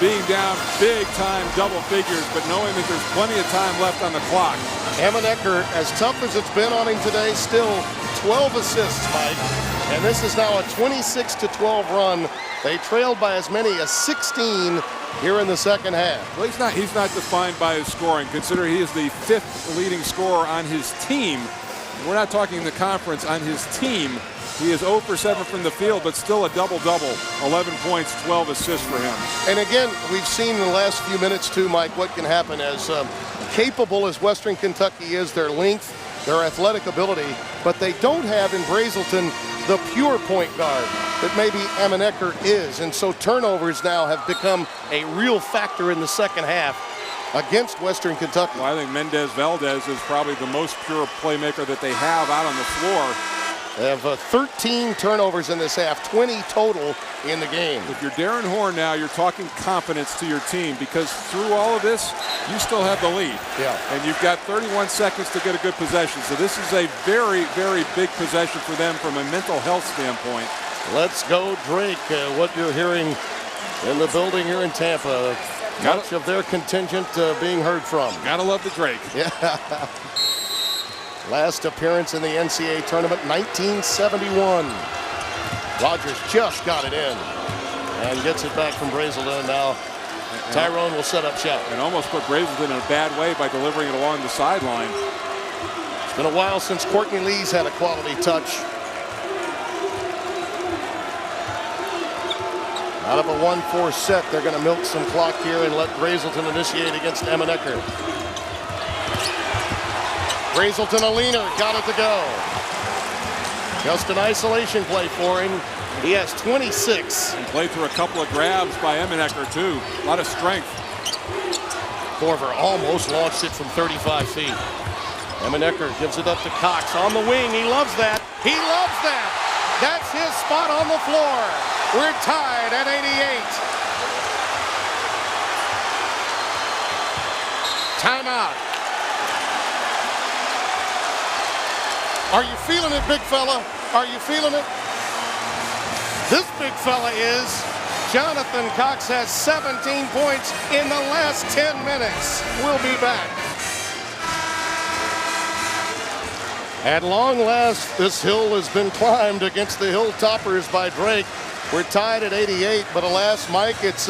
being down big time double figures, but knowing that there's plenty of time left on the clock. Emanecker, as tough as it's been on him today, still 12 assists, Mike. And this is now a 26-12 run. They trailed by as many as 16 here in the second half. Well, he's not defined by his scoring. Consider he is the 5th leading scorer on his team. We're not talking the conference, on his team. He is 0 for 7 from the field, but still a double-double. 11 points, 12 assists for him. And again, we've seen in the last few minutes too, Mike, what can happen as capable as Western Kentucky is, their length, their athletic ability, but they don't have in Brazelton the pure point guard that maybe Emanecker is. And so turnovers now have become a real factor in the second half against Western Kentucky. Well, I think Mendez Valdez is probably the most pure playmaker that they have out on the floor. They have 13 turnovers in this half, 20 total in the game. If you're Darren Horn now, you're talking confidence to your team, because through all of this, you still have the lead. Yeah. And you've got 31 seconds to get a good possession. So this is a very, very big possession for them from a mental health standpoint. Let's go, Drake. What you're hearing in the building here in Tampa, much of their contingent being heard from. Gotta love the Drake. Yeah. Last appearance in the NCAA tournament, 1971. Rogers just got it in and gets it back from Brazelton. Now Tyrone will set up shop. And almost put Brazelton in a bad way by delivering it along the sideline. It's been a while since Courtney Lee's had a quality touch. Out of a 1-4 set, they're going to milk some clock here and let Brazelton initiate against Emanecker. Brazelton, a leaner, got it to go. Just an isolation play for him. He has 26. And played through a couple of grabs by Emenecker, too. A lot of strength. Korver almost launched it from 35 feet. Emenecker gives it up to Cox on the wing. He loves that. He loves that. That's his spot on the floor. We're tied at 88. Timeout. Are you feeling it, big fella? Are you feeling it? This big fella is. Jonathan Cox has 17 points in the last 10 minutes. We'll be back. At long last, this hill has been climbed against the Hilltoppers by Drake. We're tied at 88, but alas, Mike, it's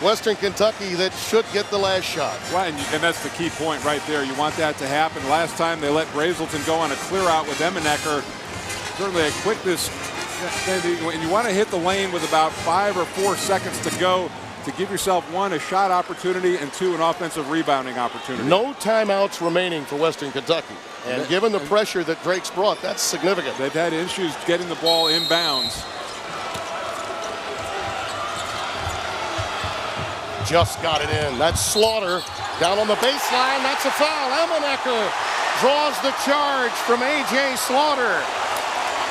Western Kentucky that should get the last shot. Right, and that's the key point right there. You want that to happen. Last time they let Brazelton go on a clear out with Emenecker. Certainly a quickness. And you want to hit the lane with about 5 or 4 seconds to go to give yourself, one, a shot opportunity, and two, an offensive rebounding opportunity. No timeouts remaining for Western Kentucky. And given the pressure that Drake's brought, that's significant. They've had issues getting the ball inbounds. Just got it in. That's Slaughter down on the baseline. That's a foul. Emenecker draws the charge from A.J. Slaughter.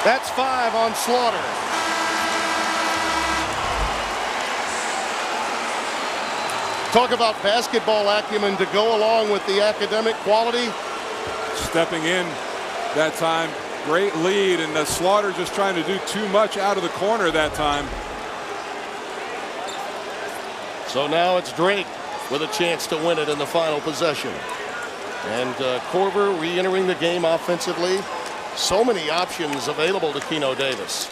That's 5 on Slaughter. Talk about basketball acumen to go along with the academic quality. Stepping in that time. Great lead, and Slaughter just trying to do too much out of the corner that time. So now it's Drake with a chance to win it in the final possession. And Korver re-entering the game offensively. So many options available to Keno Davis.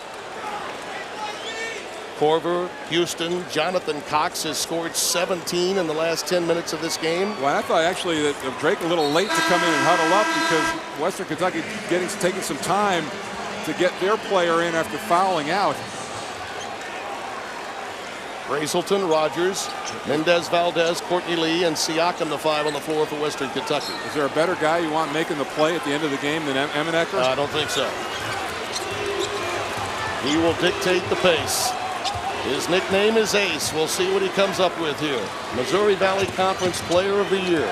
Korver, Houston, Jonathan Cox has scored 17 in the last 10 minutes of this game. Well, I thought actually that Drake a little late to come in and huddle up because Western Kentucky taking some time to get their player in after fouling out. Brazelton, Rogers, Mendez, Valdez, Courtney Lee, and Siakam, the 5 on the floor for Western Kentucky. Is there a better guy you want making the play at the end of the game than Emenecker? I don't think so. He will dictate the pace. His nickname is Ace. We'll see what he comes up with here. Missouri Valley Conference Player of the Year.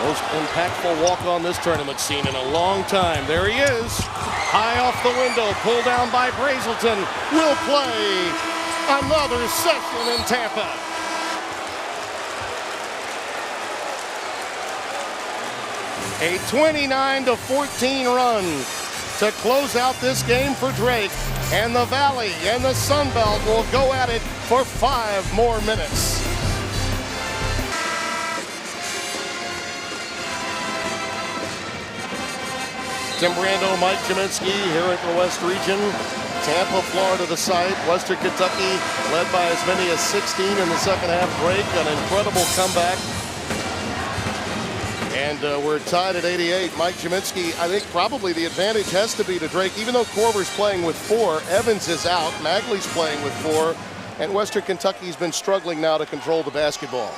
Most impactful walk-on this tournament seen in a long time. There he is. High off the window, pulled down by Brazelton. Will play another session in Tampa. A 29-14 run to close out this game for Drake. And the Valley and the Sun Belt will go at it for 5 more minutes. Tim Brando, Mike Jaminski here at the West Region. Tampa, Florida, the site. Western Kentucky led by as many as 16 in the second half break. An incredible comeback. And we're tied at 88. Mike Jaminski, I think probably the advantage has to be to Drake. Even though Korver's playing with 4, Evans is out, Magley's playing with 4, and Western Kentucky's been struggling now to control the basketball.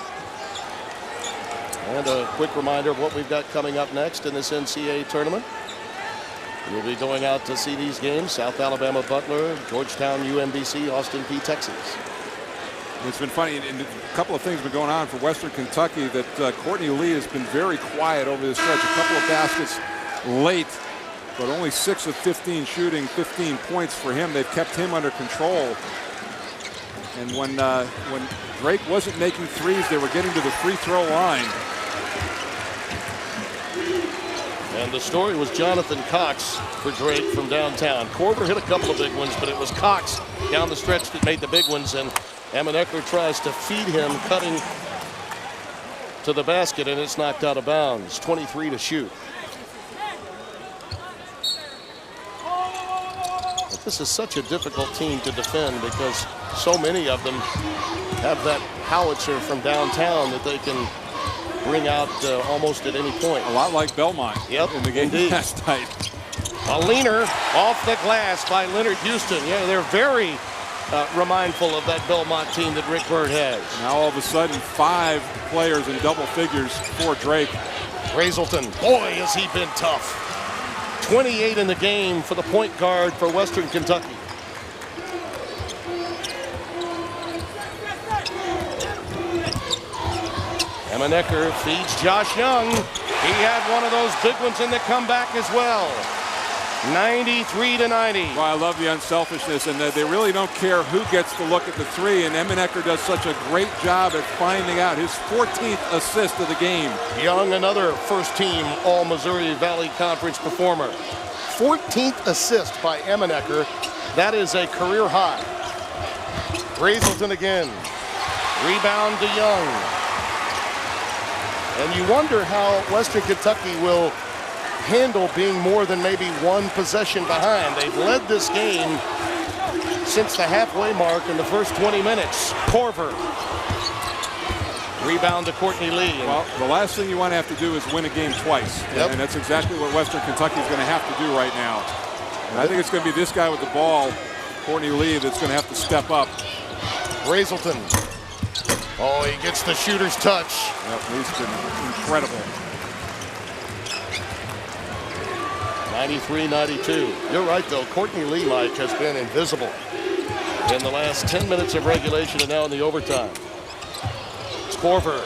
And a quick reminder of what we've got coming up next in this NCAA tournament. We'll be going out to see these games. South Alabama, Butler, Georgetown, UMBC, Austin P, Texas. It's been funny, and a couple of things have been going on for Western Kentucky that Courtney Lee has been very quiet over this stretch. A couple of baskets late, but only 6 of 15 shooting, 15 points for him. They've kept him under control. And when Drake wasn't making threes, they were getting to the free throw line. And the story was Jonathan Cox for Drake from downtown. Korver hit a couple of big ones, but it was Cox down the stretch that made the big ones. And Emenecker tries to feed him, cutting to the basket, and it's knocked out of bounds. 23 to shoot. But this is such a difficult team to defend because so many of them have that howitzer from downtown that they can bring out almost at any point. A lot like Belmont in the game last night. A leaner off the glass by Leonard Houston. Yeah, they're very remindful of that Belmont team that Rick Byrd has. Now all of a sudden 5 players in double figures for Drake. Brazelton, boy, has he been tough. 28 in the game for the point guard for Western Kentucky. Emanecker feeds Josh Young. He had one of those big ones in the comeback as well. 93-90. Well, I love the unselfishness, and they really don't care who gets to look at the three, and Emanecker does such a great job at finding out his 14th assist of the game. Young, another first-team All-Missouri Valley Conference performer. 14th assist by Emanecker. That is a career high. Brazelton again. Rebound to Young. And you wonder how Western Kentucky will handle being more than maybe one possession behind. They've led this game since the halfway mark in the first 20 minutes. Corver. Rebound to Courtney Lee. Well, the last thing you want to have to do is win a game twice. Yep. And that's exactly what Western Kentucky is going to have to do right now. And I think it's going to be this guy with the ball, Courtney Lee, that's going to have to step up. Brazelton. Oh, he gets the shooter's touch. Yep, he's been incredible. 93-92. You're right, though. Courtney Lee, Mike, has been invisible in the last 10 minutes of regulation and now in the overtime. Corver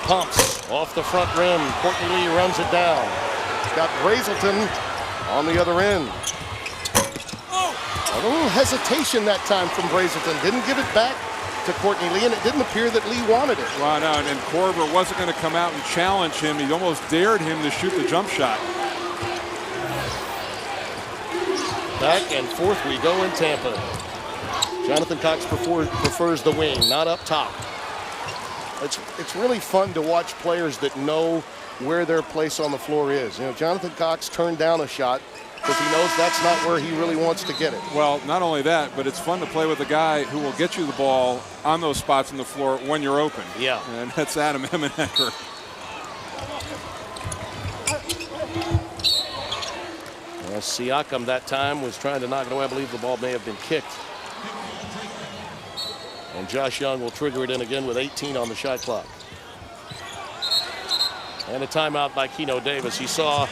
pumps off the front rim. Courtney Lee runs it down. He's got Brazelton on the other end. A little hesitation that time from Brazelton. Didn't give it back to Courtney Lee, and it didn't appear that Lee wanted it. Well, no, and Corver wasn't going to come out and challenge him. He almost dared him to shoot the jump shot. Back and forth we go in Tampa. Jonathan Cox prefers the wing, not up top. It's really fun to watch players that know where their place on the floor is. You know, Jonathan Cox turned down a shot because he knows that's not where he really wants to get it. Well, not only that, but it's fun to play with a guy who will get you the ball on those spots on the floor when you're open. Yeah. And that's Adam Emanecker. Well, Siakam that time was trying to knock it away. I believe the ball may have been kicked. And Josh Young will trigger it in again with 18 on the shot clock. And a timeout by Keno Davis. He saw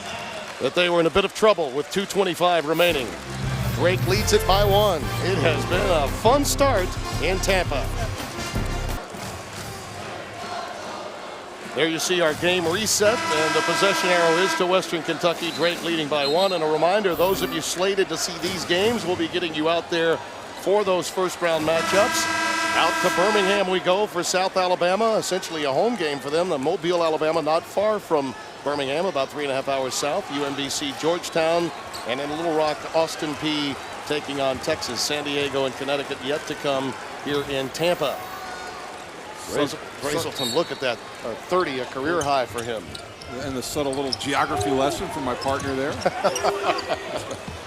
that they were in a bit of trouble with 2:25 remaining. Drake leads it by 1. It has been a fun start in Tampa. There you see our game reset, and the possession arrow is to Western Kentucky. Drake leading by 1. And a reminder, those of you slated to see these games, we'll be getting you out there for those first-round matchups. Out to Birmingham we go for South Alabama, essentially a home game for them. The Mobile, Alabama, not far from Birmingham, about 3.5 hours south. UMBC, Georgetown, and in Little Rock, Austin Peay taking on Texas. San Diego and Connecticut yet to come here in Tampa. Brazelton, look at that, 30, a career high for him. And the subtle little geography lesson from my partner there.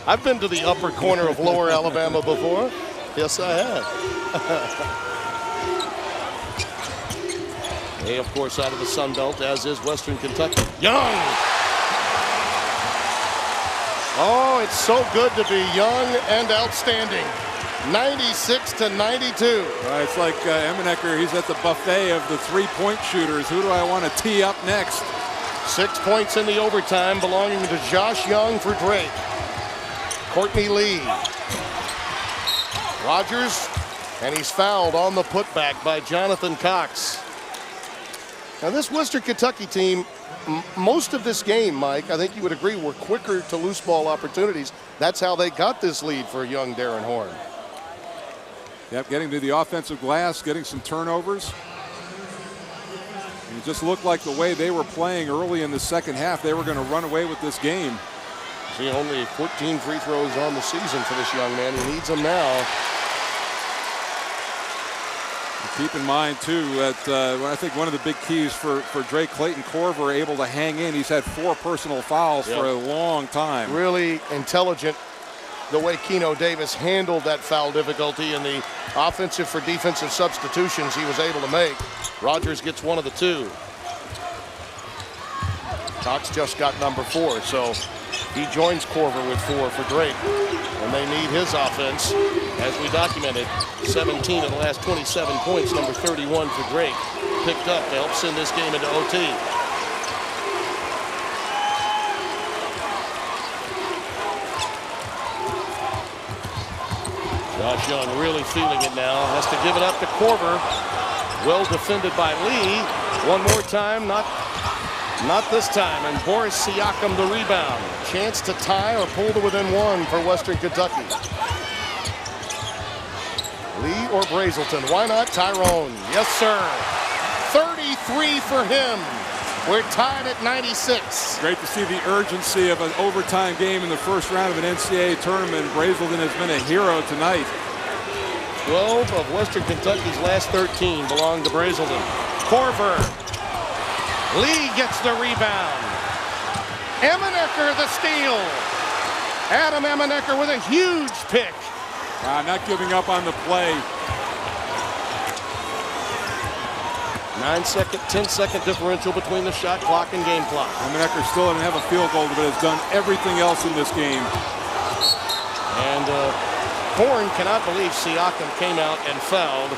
I've been to the upper corner of Lower Alabama before. Yes, I have. They, of course, out of the Sun Belt, as is Western Kentucky. Young! Oh, it's so good to be young and outstanding. 96-92. It's like Emanecker, he's at the buffet of the three-point shooters. Who do I want to tee up next? 6 points in the overtime belonging to Josh Young for Drake. Courtney Lee. Rogers, and he's fouled on the putback by Jonathan Cox. Now this Western Kentucky team, most of this game, Mike, I think you would agree, were quicker to loose ball opportunities. That's how they got this lead for young Darren Horn. Yep, getting to the offensive glass, getting some turnovers. And it just looked like the way they were playing early in the second half, they were going to run away with this game. See, only 14 free throws on the season for this young man. He needs them now. Keep in mind, too, that I think one of the big keys for Drake, Clayton Corver, able to hang in. He's had 4 personal fouls for a long time. Really intelligent the way Keno Davis handled that foul difficulty and the offensive for defensive substitutions he was able to make. Rogers gets one of the 2. Cox just got number 4, so he joins Corver with 4 for Drake. And they need his offense, as we documented. 17 of the last 27 points, number 31 for Drake. Picked up to help send this game into OT. Josh Young really feeling it now. Has to give it up to Korver. Well defended by Lee. One more time, not this time. And Boris Siakam the rebound. Chance to tie or pull to within one for Western Kentucky. Lee or Brazelton? Why not Tyrone? Yes, sir. 33 for him. We're tied at 96. Great to see the urgency of an overtime game in the first round of an NCAA tournament. Brazelton has been a hero tonight. 12 of Western Kentucky's last 13 belong to Brazelton. Korver. Lee gets the rebound. Emanecker the steal. Adam Emanecker with a huge pick. Not giving up on the play. 9-second, 10-second differential between the shot clock and game clock. Emanecker still doesn't have a field goal, but has done everything else in this game. And Horn cannot believe Siakam came out and fouled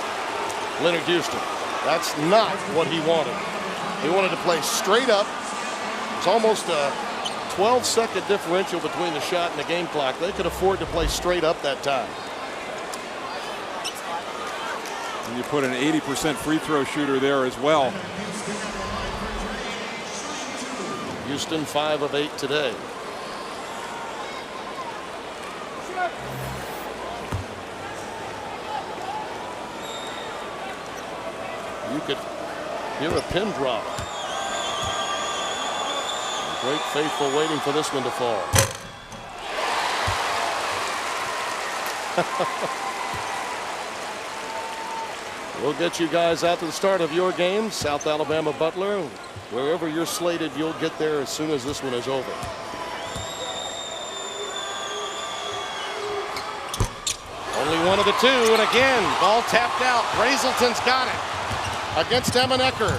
Leonard Houston. That's not what he wanted. He wanted to play straight up. It's almost a 12-second differential between the shot and the game clock. They could afford to play straight up that time. And you put an 80% free throw shooter there as well. Houston 5 of 8 today. You could hear a pin drop. Great Faithful waiting for this one to fall. We'll get you guys out to the start of your game. South Alabama Butler. Wherever you're slated, you'll get there as soon as this one is over. Only one of the two, and again, ball tapped out. Brazelton's got it against Emanecker.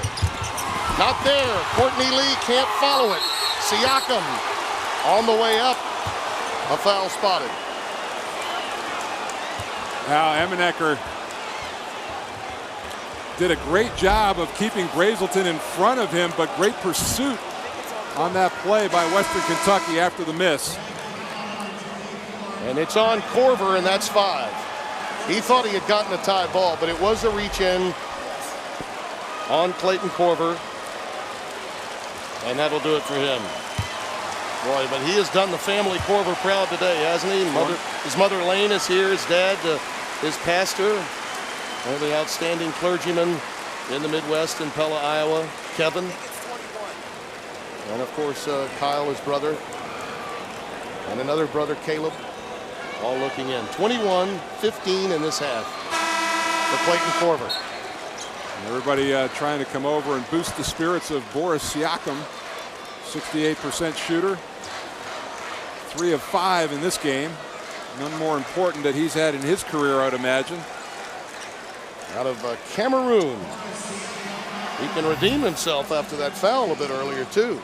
Not there. Courtney Lee can't follow it. Siakam on the way up. A foul spotted. Now Emanecker did a great job of keeping Brazelton in front of him, but great pursuit on that play by Western Kentucky after the miss. And it's on Korver, and that's 5. He thought he had gotten a tie ball, but it was a reach in on Clayton Korver. And that'll do it for him. Boy, but he has done the family Korver proud today, hasn't he? His mother Lane is here, his dad, his pastor. One of the outstanding clergymen in the Midwest in Pella, Iowa, Kevin. And of course, Kyle, his brother. And another brother, Caleb, all looking in. 21-15 in this half for Clayton Korver. And everybody trying to come over and boost the spirits of Boris Siakam. 68% shooter. 3 of 5 in this game. None more important that he's had in his career, I'd imagine. Out of Cameroon. He can redeem himself after that foul a bit earlier, too.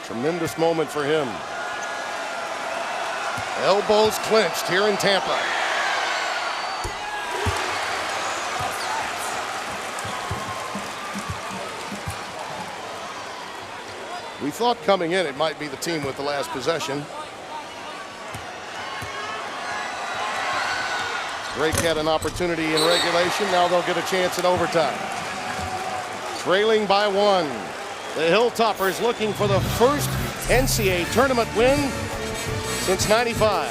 Tremendous moment for him. Elbows clenched here in Tampa. We thought coming in it might be the team with the last possession. Drake had an opportunity in regulation. Now they'll get a chance in overtime. Trailing by 1. The Hilltoppers looking for the first NCAA tournament win since '95.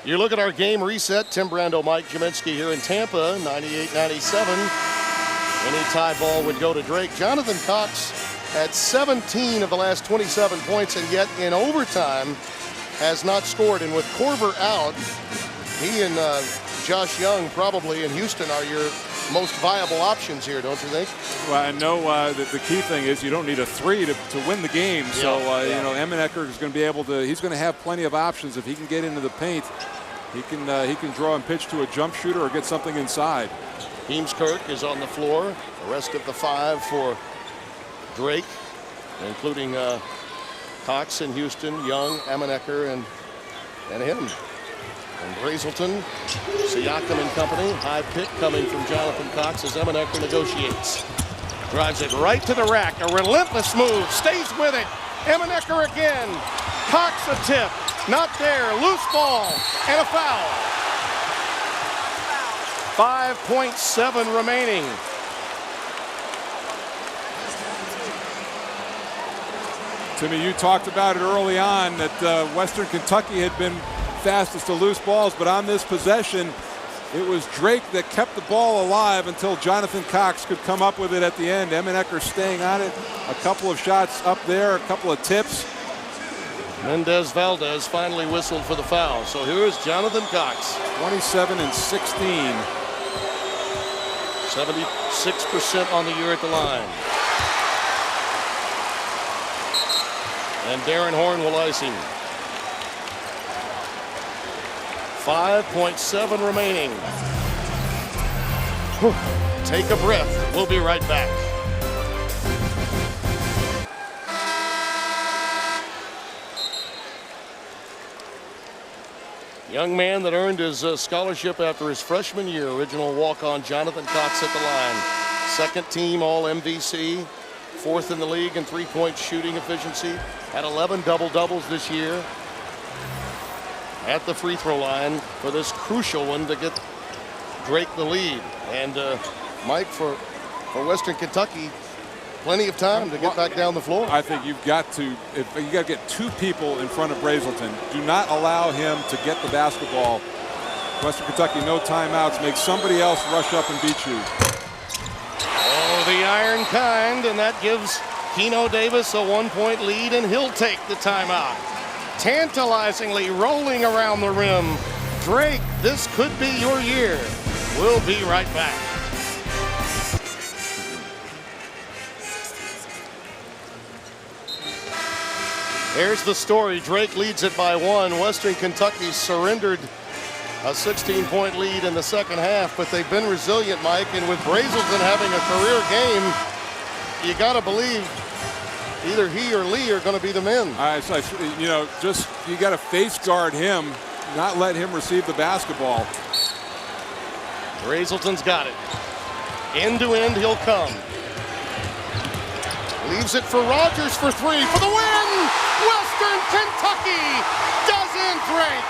You look at our game reset. Tim Brando, Mike Jaminski here in Tampa, 98-97. Any tie ball would go to Drake. Jonathan Cox had 17 of the last 27 points, and yet in overtime has not scored. And with Korver out, he and Josh Young probably in Houston are your most viable options here, don't you think? Well, I know that the key thing is you don't need a 3 to win the game. Yeah, so, you know, Emanecker is going to be able to, he's going to have plenty of options. If he can get into the paint, he can draw and pitch to a jump shooter or get something inside. Heemskirk is on the floor. The rest of the 5 for Drake, including Cox in Houston, Young, Emanecker, and him. And Brazelton, Siakam and company. High pick coming from Jonathan Cox as Emanecker negotiates. Drives it right to the rack. A relentless move. Stays with it. Emanecker again. Cox a tip. Not there. Loose ball and a foul. 5.7 remaining. Timmy, you talked about it early on that Western Kentucky had been fastest to loose balls, but on this possession, it was Drake that kept the ball alive until Jonathan Cox could come up with it at the end. Emenecker staying on it. A couple of shots up there, a couple of tips. Mendez Valdez finally whistled for the foul. So here's Jonathan Cox. 27 and 16. 76% on the year at the line. And Darren Horn will ice him. 5.7 remaining. Whew. Take a breath. We'll be right back. Young man that earned his scholarship after his freshman year. Original walk-on Jonathan Cox at the line. Second team All-MVC. Fourth in the league in three-point shooting efficiency. Had 11 double-doubles this year. At the free throw line for this crucial one to get Drake the lead. And Mike, for Western Kentucky, plenty of time to get back down the floor. I think you've got to get two people in front of Brazelton. Do not allow him to get the basketball. Western Kentucky, no timeouts. Make somebody else rush up and beat you. Oh, the iron kind, and that gives Keno Davis a 1-point lead, and he'll take the timeout. Tantalizingly rolling around the rim. Drake, this could be your year. We'll be right back. There's the story. Drake leads it by 1. Western Kentucky surrendered a 16-point lead in the second half, but they've been resilient, Mike, and with Brazelton having a career game, you got to believe either he or Lee are going to be the men. You got to face guard him, not let him receive the basketball. Brazelton's got it. End to end, he'll come. Leaves it for Rogers for 3 for the win. Western Kentucky doesn't break.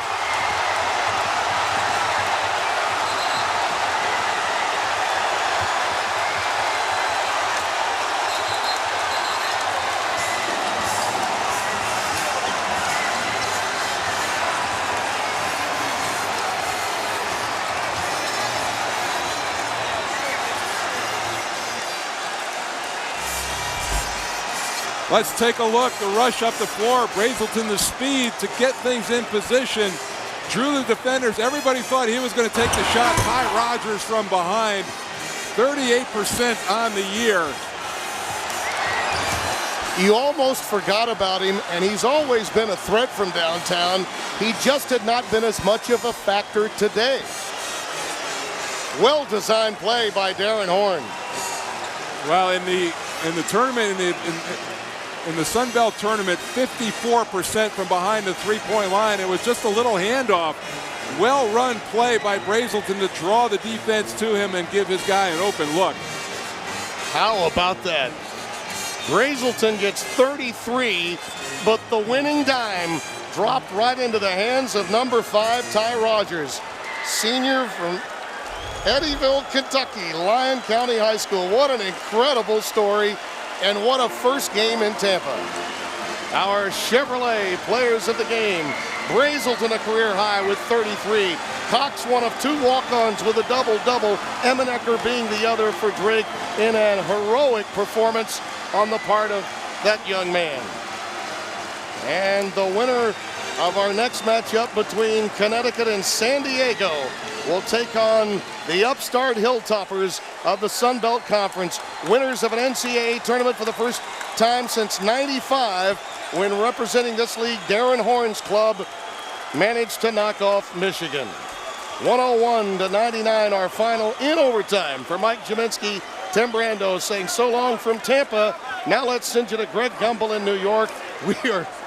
Let's take a look. The rush up the floor. Brazelton the speed to get things in position. Drew the defenders. Everybody thought he was going to take the shot. Ty Rogers from behind. 38% on the year. You almost forgot about him, and he's always been a threat from downtown. He just had not been as much of a factor today. Well-designed play by Darren Horn. Well, in the tournament, in the Sun Belt tournament, 54% from behind the three-point line. It was just a little handoff. Well-run play by Brazelton to draw the defense to him and give his guy an open look. How about that? Brazelton gets 33, but the winning dime dropped right into the hands of number 5, Ty Rogers, senior from Eddyville, Kentucky, Lyon County High School. What an incredible story, and what a first game in Tampa. Our Chevrolet players of the game. Brazelton a career high with 33. Cox one of 2 walk-ons with a double-double. Emenecker being the other for Drake in an heroic performance on the part of that young man. And the winner of our next matchup between Connecticut and San Diego will take on the upstart Hilltoppers of the Sun Belt Conference, winners of an NCAA tournament for the first time since '95, when representing this league, Darren Horn's club managed to knock off Michigan. 101-99, our final in overtime. For Mike Jaminski, Tim Brando saying so long from Tampa. Now let's send you to Greg Gumbel in New York.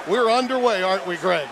We're underway, aren't we, Greg?